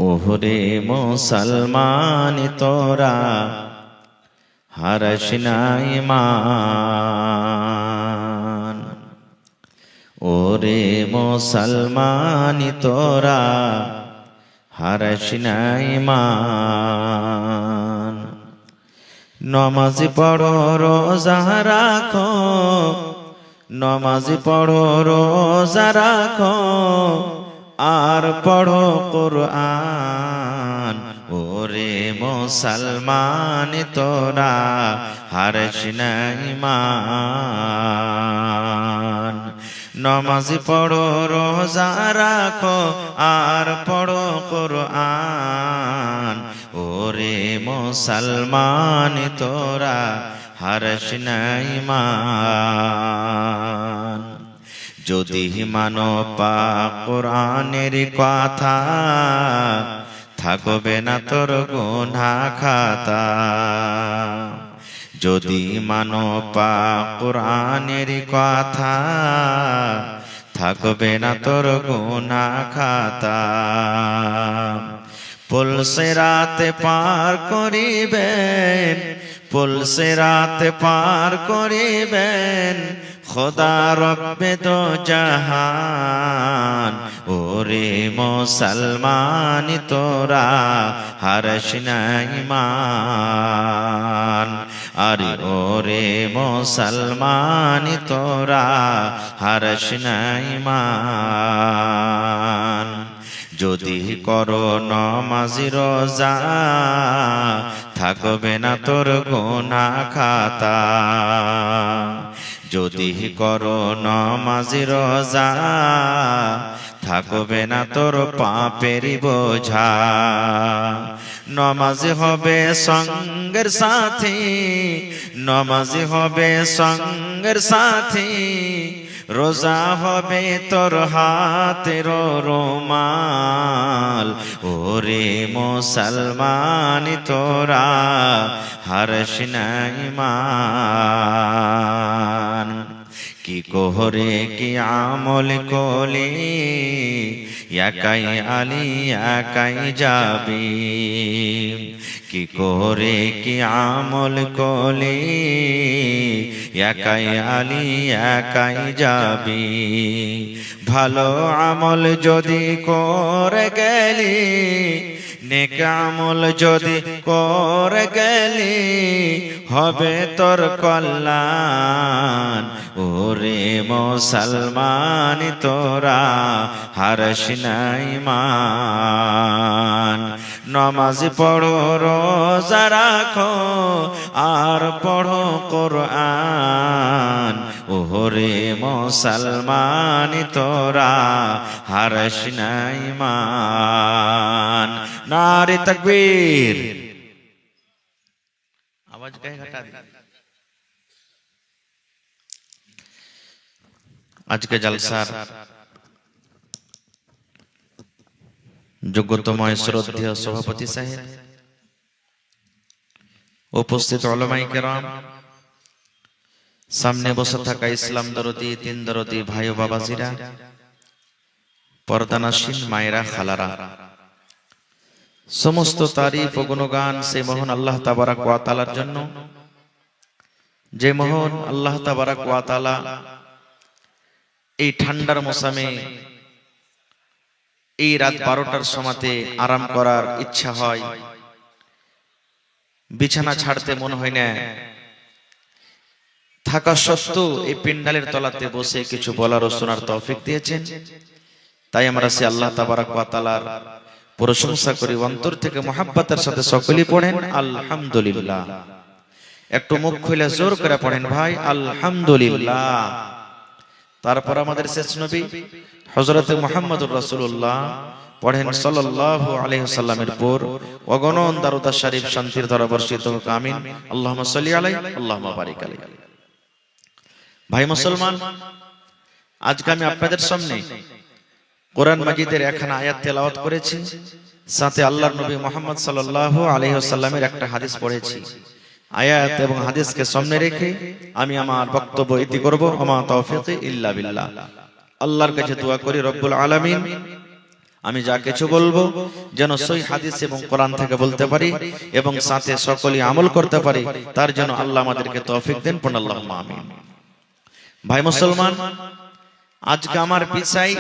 ওহরে মুসলমান তোরা হারাস না ঈমান, ওরে মুসলমান তোরা হারাস না ঈমান। নমাজ পড়ো রোজা রাখো, নমাজ পড়ো রোজা রাখো, আর পড়ো কুরআন। ওরে মুসলমান তোরা হারাস না ঈমান। নমাজ পড়ো রোজা রাখো, আর পড়ো কুরআন। ওরে মুসলমান তোরা হারাস না ঈমান। যদি মানো পাক কুরআনের কথা, থাকবে না তোর গুনাহ খাতা। যদি মানো পাক কুরআনের কথা, থাকবে না তোর গুনাহ খাতা। পুলসিরাতে পার করিবেন, পুলসিরাতে পার করিবেন খোদা রব্বে দো জাহান। ওরে মুসলমান তোরা হারাস না ঈমান। আরে ওরে মুসলমান তোরা হারাস না ঈমান। যদি করো নমাজ রোজা, থাকবে না তোর গুনাহ খাতা। যদি করো নমাজ রোজা, থাকবে না তোর পাপের বোঝা। নমাজ হবে সঙ্গের সাথী, নমাজ হবে সঙ্গের সাথী। রোজা হবে তোর হাতের রুমাল। ওরে মুসলমান তোরা হারস না ঈমান। কি কোহরে কি আমল কলি একাই আলী একাই যাবি। কি করে কি আমল কলি একাই আলী একাই যাবি। ভালো আমল যদি করে গেলি, নেক আমল যদি করে গেলি, হবে তোর কল্যাণ। ওরে মুসলমান তোরা হারস না ঈমান। নামাজ পড়ো রোজা রাখো আর পড়ো কোরআন। ওরে মুসলমান তোরা হারস না ঈমান। নারে তাকবীর। आवाज कहीं घटा दी। आज के जलसार যোগ্যতময় শ্রদ্ধেয় সভাপতি সাহেব, উপস্থিত উলামায়ে কেরাম, সামনে বসে থাকা ইসলাম দরদি তিন দরদি ভাই ও বাবাজিরা, পর্দানাসীন মায়েরা খালারা, সমস্ত তারিফ ও গুণগান সেই মহান আল্লাহ তাবারাক ওয়া তাআলার জন্য, যে মহান আল্লাহ তাবারাক ওয়া তাআলা এই ঠান্ডার মৌসুমে এই রাত 12টার সময়তে আরাম করার ইচ্ছা হয়, বিছানা ছাড়তে মন হয় না, থাকা সত্ত্বেও এই পেন্ডালের তলাতে বসে কিছু বলার ও শোনার তৌফিক দিয়েছেন। তাই আমরা সে আল্লাহ তাবারাক ওয়া তাআলার প্রশংসা করি, অন্তর থেকে মুহাব্বতের সাথে সকলেই পড়েন আলহামদুলিল্লাহ। একটু মুখ খুলে জোর করে পড়েন ভাই আলহামদুলিল্লাহ। তারপর আমাদের শেষ নবী হযরত মুহাম্মদুর রাসূলুল্লাহ পড়েন সাল্লাল্লাহু আলাইহি ওয়াসাল্লামের উপর অগণন দরুদ শরীফ শান্তির ধারা বর্ষিত হোক, আমিন। আল্লাহুম্মা সাল্লি আলাইহি আল্লাহুম্মা বারিক আলাইহি। ভাই মুসলমান, আজকে আমি আপনাদের সামনে কোরআন মাজিদের একখানা আয়াত তেলাওয়াত করেছি, সাথে আল্লাহর নবী মুহাম্মদ সাল্লাল্লাহু আলাইহি ওয়াসাল্লামের একটা হাদিস পড়েছি। আয়াত এবং হাদিসকে সামনে রেখে আমি আমার বক্তব্য ইতি করব। ওমা তাওফীকি ইল্লা বিল্লাহ। আল্লাহর কাছে দোয়া করি রব্বুল আলামিন আমি যা কিছু বলবো যেন সহিহ হাদিস এবং কোরআন থেকে বলতে পারি এবং সাথে সকলেই আমল করতে পারি, তার জন্য আল্লাহ আমাদেরকে তৌফিক দেন। পড়ুন আল্লাহুম্মা আমিন। ভাই মুসলমান, আজকে আমার পিছাই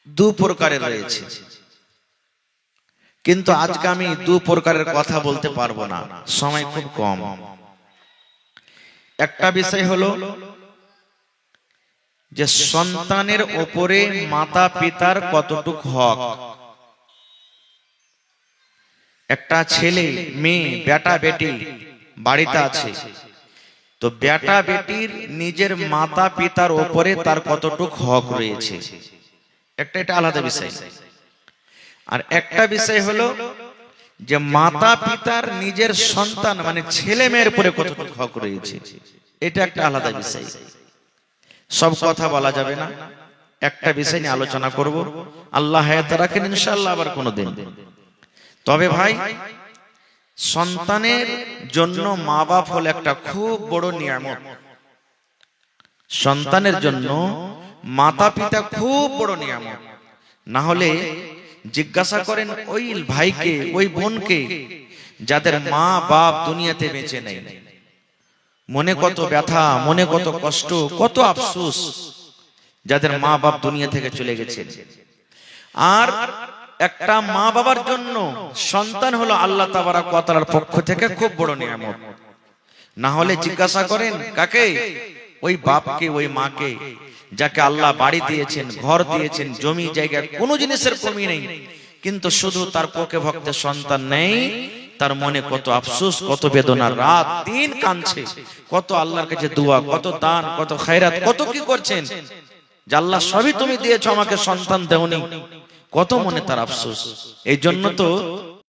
দু প্রকারের রয়েছে, কিন্তু আজকে আমি দু প্রকারের কথা বলতে পারবো না, সময় খুব কম। একটা বিষয় হলো যে সন্তানের উপরে মাতা পিতার কতটুক হক। একটা ছেলে মেয়ে বেটা বেটি বাড়িতে আছে, তো বেটা বেটির নিজের মাতা পিতার উপরে তার কতটুক হক রয়েছে, এটা আলাদা বিষয়। আর একটা বিষয় হলো যে মাতা পিতার নিজের সন্তান মানে ছেলে মেয়ের উপরে কতটুকু হক রয়েছে, এটা একটা আলাদা বিষয়। সব কথা বলা যাবে না, একটা বিষয় নিয়ে আলোচনা করব। আল্লাহ হায়াত রাখেন ইনশাআল্লাহ আবার কোনোদিন। তবে ভাই, সন্তানের জন্য মা বাপ হলো একটা খুব বড় নিয়ামত। সন্তানের জন্য মাতা পিতা খুব বড় নিয়ামত। না হলে জিজ্ঞাসা করেন ওই ভাইকে ওই বোনকে যাদের মা বাপ দুনিয়াতে বেঁচে নেই, মনে কত ব্যথা, মনে কত কষ্ট, কত আফসোস যাদের মা বাপ দুনিয়া থেকে চলে গেছে। আর একটা মা বাবার জন্য সন্তান হলো আল্লাহ তাবারাক ওয়া তাআলার পক্ষ থেকে খুব বড় নিয়ামত। না হলে জিজ্ঞাসা করেন কাকে? ওই বাপকে ওই মাকে যাকে আল্লাহ বাড়ি দিয়েছেন, ঘর দিয়েছেন, জমি জায়গা, কোনো জিনিসের কমি নেই, কিন্তু শুধু তার কোকে ভক্তে সন্তান নেই, তার মনে কত আফসোস, কত বেদনা, রাত দিন কাঁদছে, কত আল্লাহর কাছে দোয়া, কত দান, কত খায়রাত, কত কি করছেন যে আল্লাহ সবই তুমি দিয়েছো আমাকে, সন্তান দেওনি, কত মনে তার আফসোস। এই জন্য তো